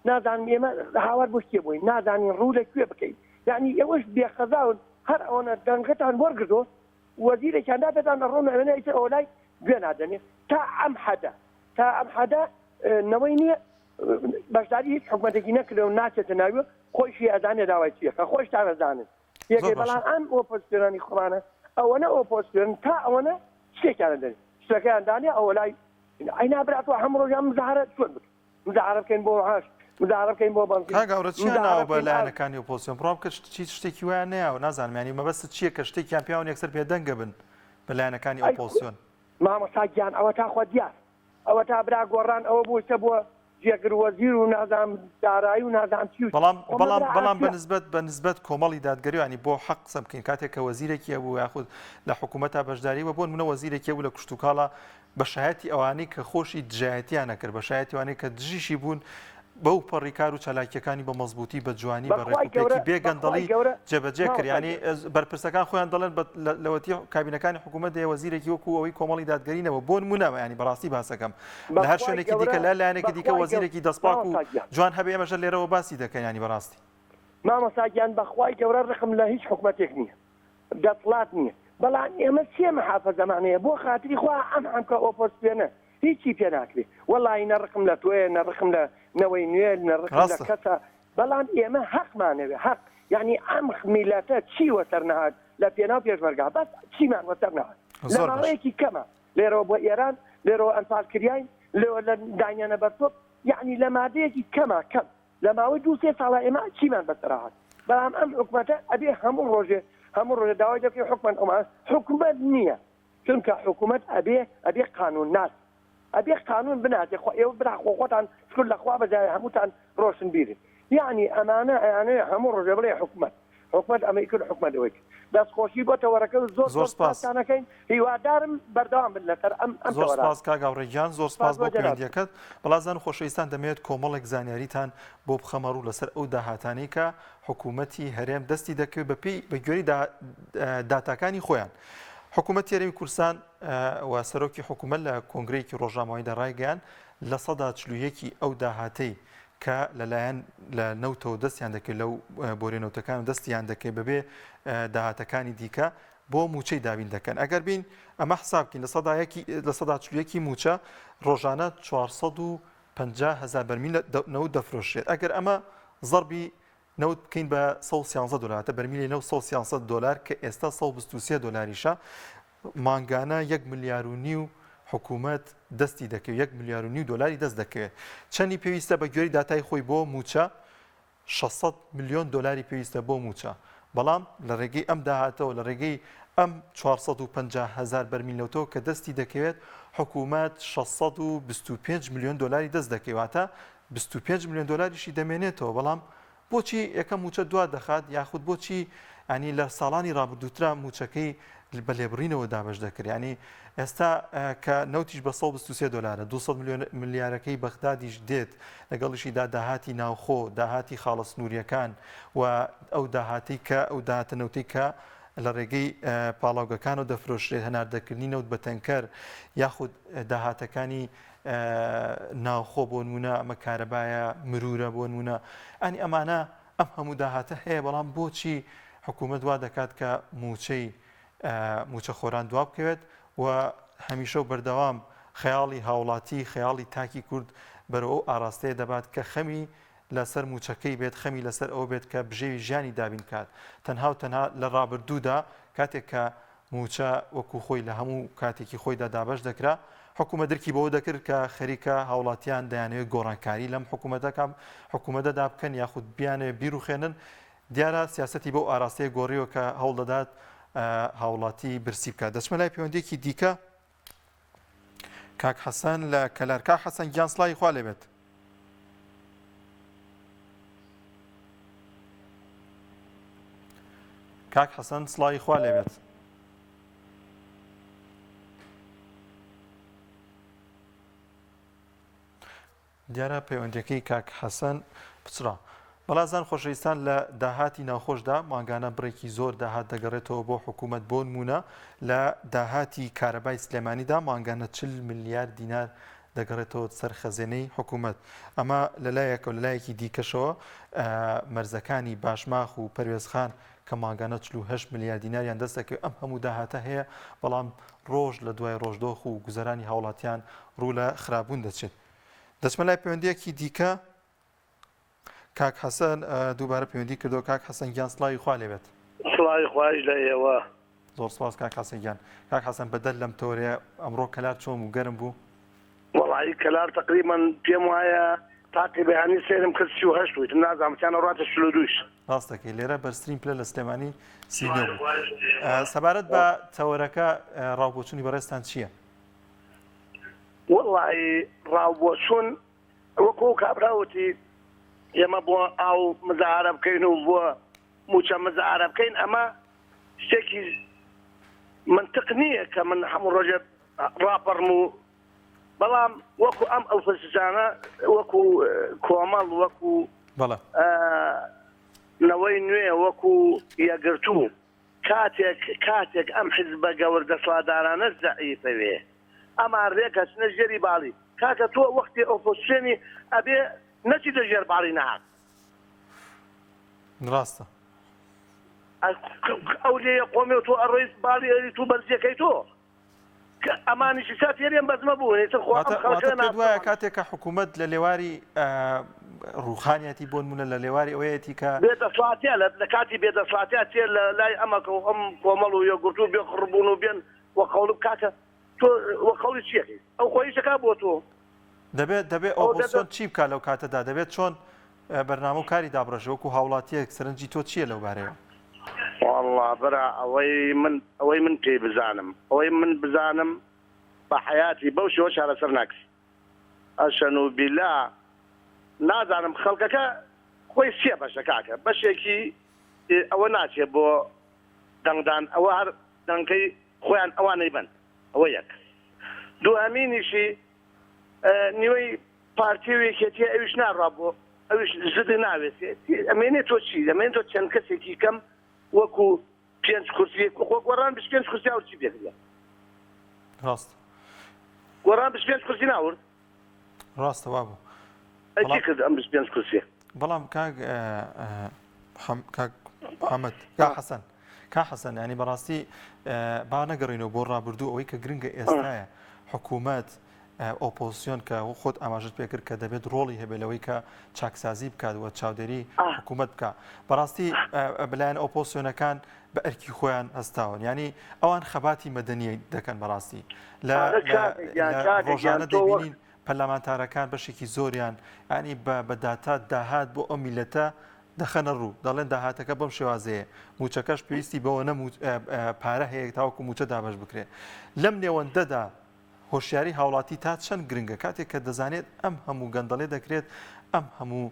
نازانم ئێمە هاوار بۆ شتێ بووین نازانین ڕوو لەکوێ بکەین یعنی ئێوەش بێخەزاون هەر ئەوەنە دەنگەتان وەرگرتۆ وەزیرێکیاندا بێتان لە ڕۆنە ئەوێنە ئیتر ئەولای گوێ نادەنێ تا ئەم حەدە نەوەی نییە بەشداری هیچ حکومەتێکی نەکردە و ناچێتە ناوێ خۆشی ئەزانێ داوای چیەکە خۆش تا ئەزانن یەکێ بەڵام ئەم ئۆپۆزیسیۆنانی خۆمانە ئەوەنە ئۆپۆزیسیۆن تا ئەوەنە شتێکیانە دەنێ شتەکەیان دانێ ئەوە لای ئەینا براتوە هەموو ڕۆژان مزاهرە چۆن بکە مزاهرە بکەین بۆ هاش مزاهرە بکەین بۆ بانکی کاگەورە چیان ناوە بە لایەنەکانی ئۆپۆزیسیۆن بڕام کە چی شتێکی وایە نەیە نازانم ینی مەبەستت چییە کە شتێکیان پیاوە یەکسەر پێدەنگە بن بە لایەنەکانی ئۆپۆزیسیۆن مامەساگیان ئەوە تا خۆ دیار ئەوە تا برا گۆڕان ئەوە بوویتە بووە جێگر وەزیر و نازانم دارایی و نازانم چی بەڵام بەنسبەت کۆمەڵی دادگەری ینی بۆ حەق قسە بکەین کاتێک کە وەزیرێکی هەبوو یاخود لە حکوومەتە بەشداری وە بۆ نمونە وەزیرێکی بوو لە کوشتتوکاڵە بەشایەتی ئەوانەی کە خۆشی دژایەتیان نەکرد بەشایەتی ئەوانەی کە دژیشی بوون بەو پەڕیکار و چالاکیەکانی بە مەزبوطی بە جوانی بە ڕێکوپێکی بێگەندەڵی جێبەجێ کرد ینی بەرپرسەکان خۆیان دەڵێن لەوەتی کابینەکانی حکوومەت دەیە وەزیرێکی وەکو ئەوەی کۆمەڵی دادگەرینەوە بۆ نمونەوە ینی بەڕاستی باسەکەم لە هەر شوێنێکی دیکە لە لایەنێکی دیکە وەزیرێکی دەستپاک و جوان هەبێ ئێمەژە لێرەوە باسی دەکەن ینی بەڕاستی مامەساگیان بەخوای گەورە ڕقم لە هیچ حکوومەتێک نییە دەسڵات نییە بەڵام ئێمە سێ مەحافە زەمانەیە بۆ خاتری خوا ئەم کە ئۆپۆزیسیۆنە هیچی پێ ناکرێت وەڵی نەڕقم لە تۆیە نەڕقم لە نەوەی نوێ نەڕقم لە کەسە بەڵام ئێمە حەقمانەوێ حەق یعنی ئەم میلەتە چی وەسەر نەهات لە پێناو پێشمەرگا بەس چیمان وەسەر نەهات لە ماوەیەکی کەمە لێرەوە بۆ ئێران لێرەوە ئەنفالکریین لێوە لە داینانە بەرتۆپ یعنی لە مادەیەکی کەمە کەم لە ماوەی 2-3 ساڵە ئێمە چیمان بەسەرهات بەڵام ئەم حکومەتە ئەبێ هەموو ڕۆژێ داوای دەکەی حکومەت نییە چونکە حکومەت ئەبێ قانون ناس ئەبێ قانون بناتێ ئێوە برا خۆتان شکل لەخوا بەجای هەمووتان ڕۆشن بیرن یعنی ئەمانە ئەیانەیە هەموو ڕۆژێ بڵێ حکومەت ئەمەی کرد حکومەتەوەی دەستخۆشی بۆ تەوەرەکە زۆر سپاسانەکەین هیوادارم بەردەوام بن لەسەر ئەم زۆر سپاس کاگاوڕێگیان زۆر سپاس بۆ پەیوەندیەکەت بەڵازان خۆشەویستان دەمەوێت کۆمەڵێک زانیاریتان بۆ بخەمەڕوو لەسەر ئەو داهاتانەی کە حکوومەتی هەرێم دەستی دەکەوێت بە گوێری داتاکانی خۆیان حکوومەت هەرێمی کوردستان و سەرۆکی حکوومەت لە کۆنگرەیەکی ڕۆژنامەوەیدا ڕایگەیان لە 140 ئەو داهاتەی کە لەلایەن لە نەوتەوە دەستیان دەکەێت لەو بۆرێنەوتەکان دەستیان دەکەێت بەبێ داهاتەکانی دیکە بۆ موچەی دابین دەکەن ئەگەر بین ئەمە حسابکەین لە 140 موچە ڕۆژانە 450,000 بەرمیل نەوت دەفرۆشێت ئەگەر ئەمە زەربی نەوت بکەین بە $113 بەرمیلی نەوت $113 کە ئێستا $123 مانگانە 1.5 ملیار حکوومەت دەستی دەکەوێت 1.5 ملیار دەست دەکەوێت چەندی پێویستە بە گوێری داتای خۆی بۆ موچە $600 ملیۆن پێویستە بۆ موچە بەڵام لە ڕێگەی ئەم داهاتەوە لە ڕێگەی ئەم 450,000 بەرمیل نەوتەوە کە دەستی دەکەوێت حکوومەت $625 ملیۆن دەست دەکەواتە $25 ملیۆن دەمێنێتەوە بەڵام بۆچی یەکەم موچە دوا دەخات یاخود بۆچی ینی لە ساڵانی ڕابردووترا موچەکەی بە لێبڕینەوە دابش دەکرد ینی ئێستا کە نەوتیش بە $123 $200 ملیارەکەی بەغدادیش دێت لەگەڵیشیدا داهاتی ناوخۆ داهاتی خاڵە سنووریەکان و ئەو داهاتی کە ئەو داهاتە نەوتەی کە لە ڕێگەی پاڵاوگەکانەوە دەفرۆشرێت هەناردەکردنی نەوت بە تەنکەر یاخود داهاتەکانی ناوخۆ بۆ نمونە ئەمە کارەبایە مرورە بۆ نمونە ئەنی ئەمانە ئەم هەموو داهاتە هەیە بەڵام بۆچی حکوومەت وا دەکات کە موچە خۆران دواب بکەوێت و هەمیشە و بەردەوام خەیاڵی هاوڵاتی خەیاڵی تاکی کورد بەرەوە ئاراستەیە دەبات کە خەمی لەسەر موچەکەی بێت خەمی لەسەر ئەو بێت کە بژێوی ژیانی دابین کات تەنها و تەنها لە ڕابردوودا کاتێک کە موچە وەکو خۆی لە هەموو کاتێکی خۆیدا دابش دەکرا حکوومەت دەرکی بەوە دەکرد کە خەریکە هاوڵاتیان دەیانەوێت گۆڕانکاری لەم حکوومەتەدا بکەن یاخود بیانێ بیرروخێنن دیارە سیاسەتی بەو ئاراستەیە گۆڕیەوە کە هەوڵ دەدات هاوڵاتی برسی بکات. دەچمە لای پەیوەندێکی دیکە کاک حەسەن لە کەلار. کاک حەسەن گیان سڵاوی خوا لێبێت. کاک حەسەن سڵاوی خوا لێبێت. دیارە پەیوەندەکەی کاک حەسەن پچرا. بەڵازان خۆشەویستان لە داهاتی ناوخۆشدا ماگانە بڕێکی زۆر داهات دەگەڕێتەوە بۆ حکوومەت بۆ نمونە لە داهاتی کارەبای سلێمانیدا ماگانە 40 ملیار دینار دەگەڕێتەوە سەر خەزێنەی حکوومەت. ئەمە لەلایەکە و لەلایەکی دیکەشەوە مەرزەکانی باشماخ و پەروێزخان کە ماگانە 48 ملیار دیناریان دەست دەکەوێت. ئەم هەموو داهاتە هەیە بەڵام ڕۆژ لە دوای ڕۆژدۆخ و گوزەرانی هاوڵاتیان ڕوو لە خرابوون دەچێت. دەچمە لای پەیوەندیەکی دیکە کاک حەسەن دووبارە پەیوەندی کردەوە. کاک حەسەن گیان سڵاوی خوا لێبێت. سڵاوی خوای لە ئێوە. زۆر سپاس کاک حەسەن گیان. کاک حەسەن بەدەل لەم تۆرێ ئەمڕۆ کەلار چۆم و گەرم بوو؟ وەڵی کەلار تقریبا پێم وایە تاقی بەیانی سێرم کرد 38 بوویت نازانم چیانە ڕاتە 42. ڕاستەکەی لێرە بەرزترین پلە لە سلێمانی 39 بوو. سەبارەت بە تەوەرەکە ڕاوبۆچوونی بەڕێستان چییە؟ وەڵی ڕاوبۆچوون وەکو کابراوتی ئێمە بۆ ئاو مزارە بکەین و بۆ موچە مزارە بکەین ئەمە شتێکی منطق نییە کە من هەموو ڕۆژێ ڕاپەڕم و بەڵام وەکو ئەم ئەو فەرسانە وەکو کۆمەڵ وەکو نەوەی نوێ وەکو یەگرتوو کاتێک ئەم حیزبە گەوردە سڵادارانە زەعیفەوێ ئەما ڕێکە چنە ژێری باڵی کاکە تۆ وەختی ئۆپۆزیسیۆنی ئەبێ نەچی لە ژێر باڵی نەهات. ڕاستە ئەو لێ قۆمێ و تۆ ئەڕۆی باڵی ئەری تو بەرزیەکەی تۆ ئەمانیشی سا فێریان بەزمە بوو دوایە کاتێککە حکوومەت لە لێواری ڕوخانیەتی بۆ نمونە لە لێواری ئەوەیەتی کە بێدەسڵاتیا لە کاتی بێدەسڵاتیا تێ لە لای ئەمەکە و ئەم کۆمەڵ و یەگورتو بێ خڕبوون و بێن وەقەوڵ کاکە تۆ وەقەوڵی چیەکەی ئەو خۆیشەکە بۆ تۆ دەبێت ئۆپۆزیسیۆن چی بکات لەو کاتەدا دەبێت چۆن بەرنامە و کاری دابڕێژە وەکو هاوڵاتیەک سەرنجی تۆ چییە لەو بارەیە؟ والله برا ئەوەی من پێی بزانم ئەوەی من بزانم بە حیاتی بەو شێوە چارەسەر ناکس ئەشەن و بیلا نازانم خەڵکەکە خۆی سێ بەشە کاکە بەشێکی ئەوە ناچێت بۆ دەنگدان ئەوە هەر دەنگەکەی خۆیان ئەوانەی بن ئەوە یەک دووهەمینیشی نیوەی پارتیوێکێتی ئەویش ناڕوا بۆ ئەویش زدی ناوێت ئەمێنێت تۆ چی ئەمێن تۆ چەند کەسێکی کەم وەکو 5 کورسی گۆڕان 25 کورسی ئەو چی بێت ڕاست گۆڕان 25 کورسی ناورد ڕاستە وا بوو ئەچی کرد ئەم 25 کورسیە بەڵام کاک محەممەد کا حەسەن ینی بەڕاستی با نەگەڕینەوە بۆ ڕابردوو ئەوەی کە گرنگە ئێستاە حکوومەت ئۆپۆزیسیۆن کە خۆت ئاماژت پێکرد کە دەبێت ڕۆڵی هەبێلەوەی کە چاکسازی بکات وە چاودێری حکوومەت بکە بەڕاستی بلایەن ئۆپۆزیسیۆنەکان بە ئەرکی خۆیان هەستاون ینی ئەوان خەباتی مەدەنیە دەکەن بەڕاستی لە ڕۆژانە دەبینین پەرلەمانتارەکان بەشێکی زۆریان ینی بەداتا داهات بۆ ئەو میلەتە دەخەنە ڕوو دەڵێن داهاتەکە بەم شێوازەیە موچەکەش پێویستی بەوە نەموت پارە هەیە تاوەکو موچە دابش بکرێت لەم نێوەندەدا هۆشیاری هاوڵاتی تا چەند گرنگە کاتێک کە دەزانێت ئەم هەموو گەندەڵێ دەکرێت ئەم هەموو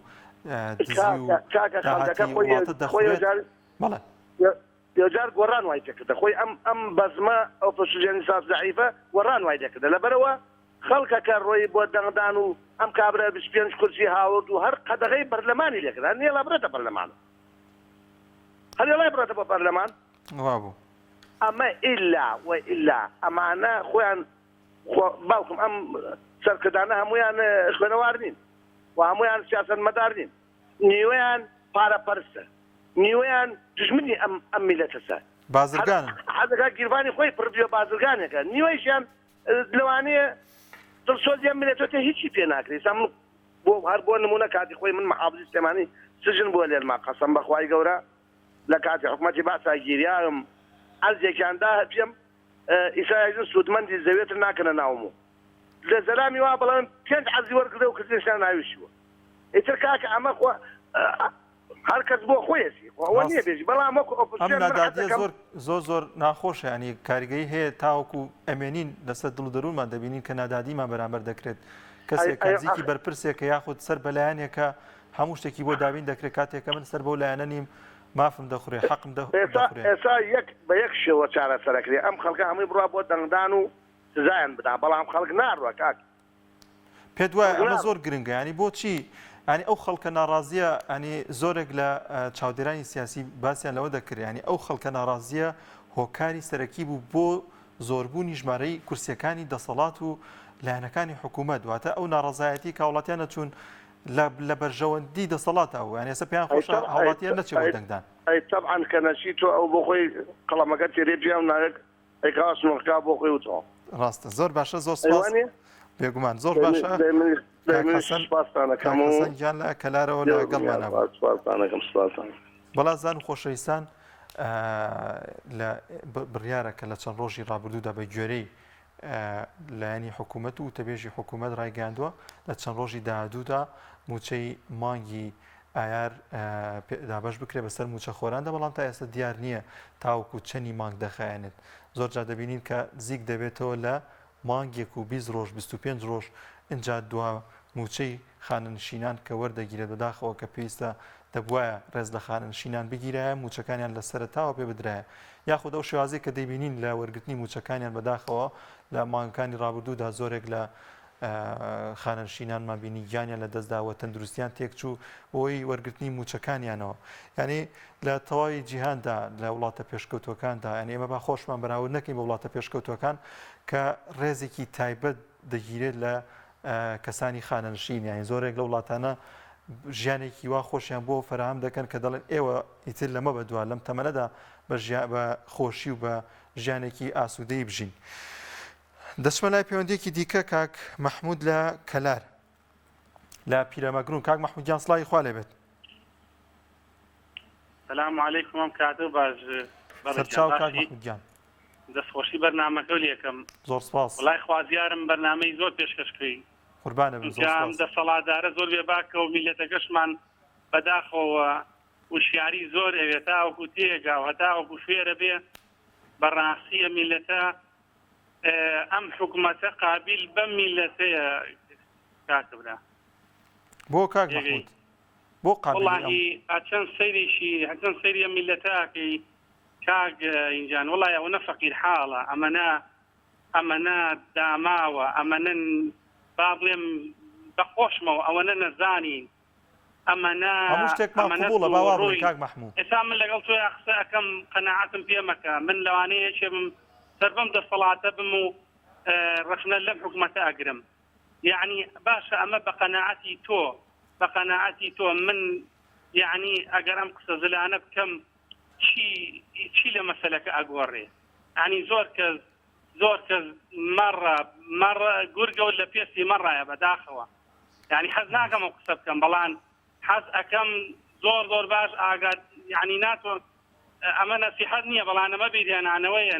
جار گۆڕان وای دەکردە خۆی ئەم بەزمە ئەو پشتژێنی ساز زەعیفە گۆڕان وای دەکردە لەبەرەوە خەڵکەکە ڕۆی بۆ دەنگدان و ئەم کابرا 25 کورسی هاورد و هەر قەدەغەی بەرلەمانی لێکرد نیە لابرێتە بەرلەمان هەڵێڵای بڕێتە بە بەرلەمان ئەمە ئیلا وئیلا ئەمانە خۆیان باوکم ئەم سەرکردانە هەمویان خوێنەوار نین و هەمویان سیاسەتمەدار نین نیوەیان پارەپەرستە نیوەیان دژمنی ئەم میلەتەسە بازرگانن حەزەکە گیربانی خۆی پڕبیە بازرگانێکە نیوەیشیان لەوانەیە دڵسۆزیان میلەتەوە هیچی پێ ناکرێت من بۆ هەر بۆ نمونە کاتی خۆی من محافظی سلێمانی سجن بووە لێرما قەسەم بەخوای گەورە لە کاتی حکومەتی باساگیریایم ئەرزێکیاندا پێم ئیسایزن سوودمەندی زەوێتر ناکەنە ناوم لە زەلامی وا بەڵام پێنج حەزی وەرگرە و کردێشیان ناویشیوە ئیتر کاکە ئەمە هەر کەس بۆ خۆیەسی ئەوە نییە بێژی بەڵام ئەم نادادیە زۆر ناخۆشە ینی کاریگەی هەیە تاوەکو ئەمێنین لەسەر دڵ دەروونمان دەبینین کە نادادیمان بەرامبەر دەکرێت کەسێک کەنزیکی بەرپرسێکە یاخود سەر بەلایەنێکە هەموو شتێکی بۆ دابین دەکرێت کاتێکە من سەر بۆ لایەنە نیم مافم دەخورێ حەقم دەخورێ ئێستا بە یەک شێوە چارەسەرەکرێ ئەم خەڵکە هەمووی بڕوا بۆ دەنگدان و سزایان بدا بەڵام خەڵک ناڕوە کاک پێت وایە ئەمە زۆر گرنگە ینی بۆچی ینی ئەو خەڵکە ناڕازیە ینی زۆرێک لە چاودێرانی سیاسی باسییان لەوە دەکرێت ینی ئەو خەڵکە ناڕازیە هۆکاری سەرەکی بوو بۆ زۆربوونی ژمارەی کورسیەکانی دەسەڵات و لایەنەکانی حکوومەت دواتە ئەو ناڕازایەتی کاوڵاتیانە چوون لە بەرژەوەندی دەسەڵاتەوە یان ێستا پێیان خۆشە هاوڵاتیان نەچێت بۆ دەنگدان طبعا کە نەچی تۆ ئەو بۆ خۆی قەڵەمەکە تێرێ جیام ناوێت ئەیکاسنۆکا بۆ خۆی وتەوە ڕاستە زۆر باشە زۆر سپاس بێگومان زۆر باشە حەسەنگیان لە کەلارەوە لە گەڵمانەوە بەڵا زان و خۆشەویستان لە بڕیارەکە لە چەند ڕۆژی ڕابردوودا بە گوێرەی لایەنی حکوومەت و تەبێژی حکوومەت ڕایگەاندووە لە چەند ڕۆژی داهاتوودا موچەی مانگی ئایار دابش بکرێت بەسەر موچەخۆراندا بەڵام تا ئێستا دیار نییە تاوەکو چەندی مانگ دەخایەنێت زۆر جا دەبینین کە زیک دەبێتەوە لە مانگێک و 20 ڕۆژ 25 ڕۆژ اینجا دوا موچەی خانەنشینان کە وەردەگیرێت بەداخەوە کە پێویستە دەبواە ڕێز لە خانەنشینان بگیرایە موچەکانیان لە سەرتاوە پێ بدرایە یاخود ئەو شێوازەی کە دەیبینین لە وەرگرتنی موچەکانیان بەداخەوە لە مانگەکانی ڕابردوودا زۆرێک لە خانەنشینانمان بینی گیانیان لە دەستداوە تەندروستیان تێکچوو بۆی وەرگرتنی موچەکانیانەوە یعنی لە تەواوی جیهاندا لە وڵاتە پێشکەوتوەکاندا یعنی ئێمە با خۆشمان بەراورد نەکەین بە وڵاتە پێشکەوتوەکان کە ڕێزێکی تایبەت دەگیرێت لە کەسانی خانەنشین یانی زۆرێک لە وڵاتانە ژیانێکی وا خۆشیان بۆ فراهم دەکەن کە دەڵێن ئێوە ئیتر لەمە بەدووە لەم تەمەنەدا بە خۆشی و بە ژیانێکی ئاسوودەی بژین. دەچمە لای پەیوەندێکی دیکە کاک مەحموود لە کەلار لە پیرەمەگرون. کاک مەحموودیان سڵاوی خوا لێبێت. سەلام عەلەیکوم ئەم کاتە باش سەرچاو کاک مەحموودیان دەستخۆشی بەرنامەکە و لێکم. زۆر سپاس. وڵای خوازیارم بەرنامەی زۆر پێشکەشکەی قوربانە بن. زۆر سپاس. دەسەڵاتدارە زۆر بێباکە و میلەتەکەشمان بەداخەوە وشیاری زۆر ئەوێت تاوەکو تێگا و هەتاوەکو فێرە بێ بەڕاستیە میلەتە ئەم حکوومەتە قابل بەم میلەتەیە کاکە برا. بۆ کاک مەحموود بۆ قابل وڵاهی چەند سەیری میلەتاکەی کاک ئینجان وڵای ئەوە فەقیر حاڵە ئەمەنە داماوە ئەمەنە با بڵێم بەخۆشمەوە ئەوەنە نەزانین هەموو شتێکمان قبوڵە باوا بڵێ کاک مەحموود. ئێستا من لەگەڵ تۆ قسە ئەەکەم قەناعەتم پێ مەکە من لەوانەیە چێم سەربەم دەسەڵاتە بم و ڕەخنە لەم حکوومەتە ئەگرم یعنی باشە ئەمە بە قەناعەتی تۆ من یعنی ئەگەر ئەم قسە زلانە بکەم چی لە مەسەلەکە ئەگۆڕێ ینی زۆر کەس مەڕە گورگە و لە پێستی مەڕایە بەداخەوە یعنی حەز ناکەم و قسە بکەم بەڵام حەز ئەەکەم زۆر باش ئاگات یعنی ناتۆ ئەمە نەسیحەت نییە بەڵام ئەمە بیدیانانەوەیە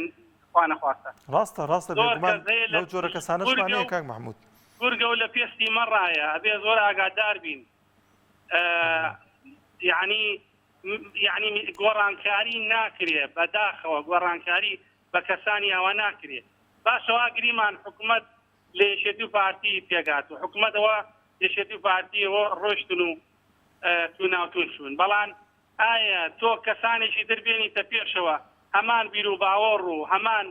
خوانەخواستە ڕاستە بێگومان لەو جۆرە کەسانەشمان نییە کاک مەحموود گورگە و لە پێستی مەڕایە ئەبێ زۆر ئاگادار بین یعنی گۆڕانکاری ناکرێ بەداخەوە گۆڕانکاری بە کەسانی ئەوە ناکرێ باشەوە گریمان حکوومەت لە یەکێتی و پارتی پێگات و حکوومەتەوە یەکێتی و پارتیەوە ڕۆشتن و ناوتون شوون بەڵام ئایا تۆ کەسانێکی دەربێنیتە پێشەوە هەمان بیر و باوەڕ و هەمان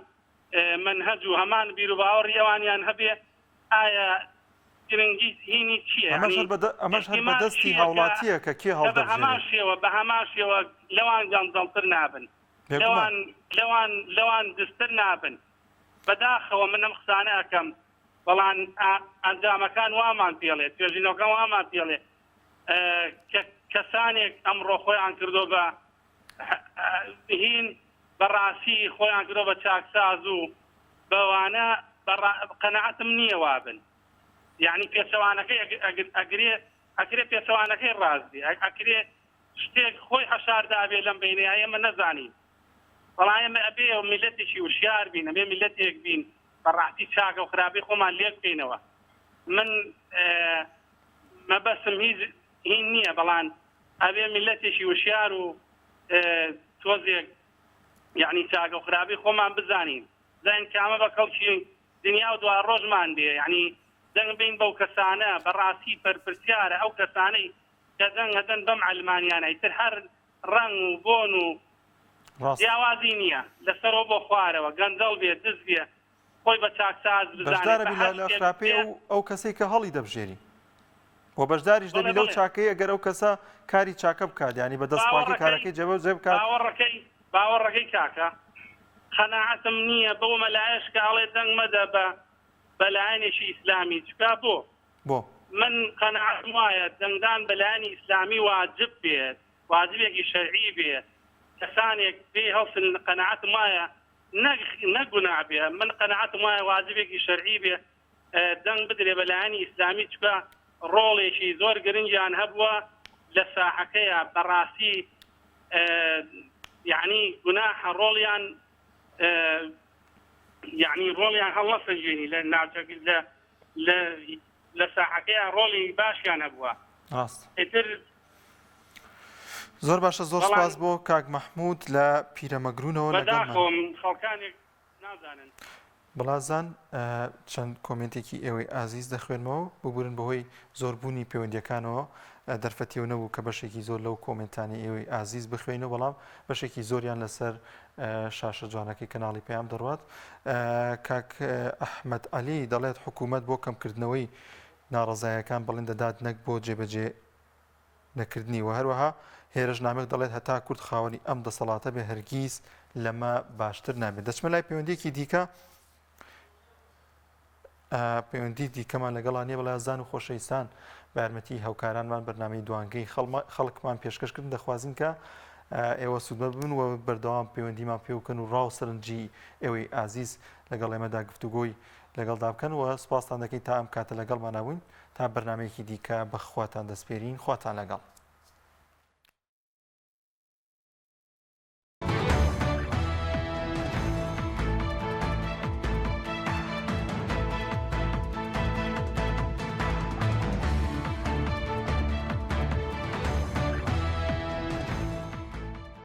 منهەج و هەمان بیر و باوەڕی ئەوانیان هەبێ ئایا گرنگی هینی چییە؟ ئەمەش هەر بەدەستی هاوڵاتیە کە کێ هەڵدەژێرێت بە هەمان شێوە لەوان گەنجەڵتر نابن لەوان دستر نابن بەداخەوە من ئەم قسانە ئەەکەم بەڵام ئەنجامەکان وامان پێڵێت توێژینەوەکان وامان پێڵێ کەسانێک ئەمڕۆ خۆیان کردو بە هین بەڕاستی خۆیان کردۆ بە چاکساز و بەوانە قەنەعەتم نییە وابن یعنی پێچەوانەکەی ئەگرێ پێچەوانەکەی ڕازدی ئەکرێ شتێک خۆی هەشاردابێ لەم بینەیە ئێمە نەزانین بەڵام ئێمە ئەبێ میلەتێکی وشیار بین ئەبێ میلەتێک بین بەڕاستی چاکە و خراپی خۆمان لێک بکەینەوە من مەبەسم هین نییە بەڵام ئەبێ میلەتێکی وشیار و تۆزێک یعنی چاکە و خراپی خۆمان بزانین زین کامە بە کەڵکی دنیا و دوای ڕۆژمان دێ یعنی دەنگ بین بەو کەسانە بەڕاستی پەرپرسیارە ئەو کەسانەی کە دەنگ هەدەن بەم عەلمانیانە تر هەر ڕەنگ و بۆن و جیاوازی نییە لەسەرەوە بۆ خوارەوە گەنجەڵ بێ دز بێ خۆی بە چاکساز بەشدارە لە خراپەی ئەو کەسەی کە هەڵی دەبژێری و بەشداریش دەبی لەو چاکەی ئەگەر ئەو کەسە کاری چاکە بکات ینی بە دەستپاکی کارەکەی جێبە جێ بکات باوەڕەکەی کاکە قەناعەتم نییە بەو مەلایەش کە ئەڵێ دەنگ مەدە بە بەلایەنێکی ئیسلامی چکا بۆ من قەناعەتم وایە دەنگدان بەلایەنی ئیسلامی واجب بێت واجبێکی شەرعی بێت کەسانێک بێ هەڵسن قەناعەتم وایە نەگونا بێ من قەناعەتم وایە واجبێکی شەرعی بێ دەنگ بدرێ بەلایەنی ئیسلامی چکە ڕۆڵێکی زۆر گرنگیان هەبووە لە ساحەکەیە بەڕاستی یعنی گوناحە ڕۆڵیان یعنی ڕۆڵیان هەڵ نەسەنجێنی لە ناوچەکە لە ساحەکەیە ڕۆڵی باشیان هەبووە ئیتر زۆر باشە زۆر سپاس بۆ کاک مەحموود لە پیرەمەگرونەوە لەگەڵمان خەڵکانێک نازانن بەڵازان چەند کۆمنتێکی ئێوەی ئازیز دەخوێنمەوە ببورن بەهۆی زۆربوونی پەیوەندیەکانەوە دەرفەتیەوە نەبوو کە بەشێکی زۆر لەو کۆمنتانی ئێوەی ئازیز بخوێنەوە بەڵام بەشێکی زۆریان لەسەر شاشە جوانەکەی کەناڵی پێیان دەڕوات کاک ئەحمەد عەلی دەڵێت حکوومەت بۆ کەمکردنەوەی ناڕەزایەکان بەڵێن دەدات نەک بۆ جێبەجێ نەکردنی و هەروەها هێرشنامێک دەڵێت هەتا کورد خاوەنی ئەم دەسەڵاتە بێ هەرگیز لەمە باشتر نابێت دەچمە لای پەیوەندیەکی دیکە پەیوەندی دیکەمان لەگەڵان نیە بەڵای زان و خۆشەویستان بە یارمەتی هەوکارانمان بەرنامەی دوانگەی خەڵکمان پێشکەشکردن دەخوازین کە ئێوە سوودمە ببن و بەردەوام پەیوەندیمان پێ بکەن و ڕاو سەرنجی ئێوەی ئازیز لەگەڵ ئێمەدا گفتوگۆی لەگەڵدا بکەن و سپاسان دەکەین تا ئەم کاتە لەگەڵمان نبووین تا بەرنامەیەکی دیکە بەخواتان دەسپێرین خواتان لەگەڵ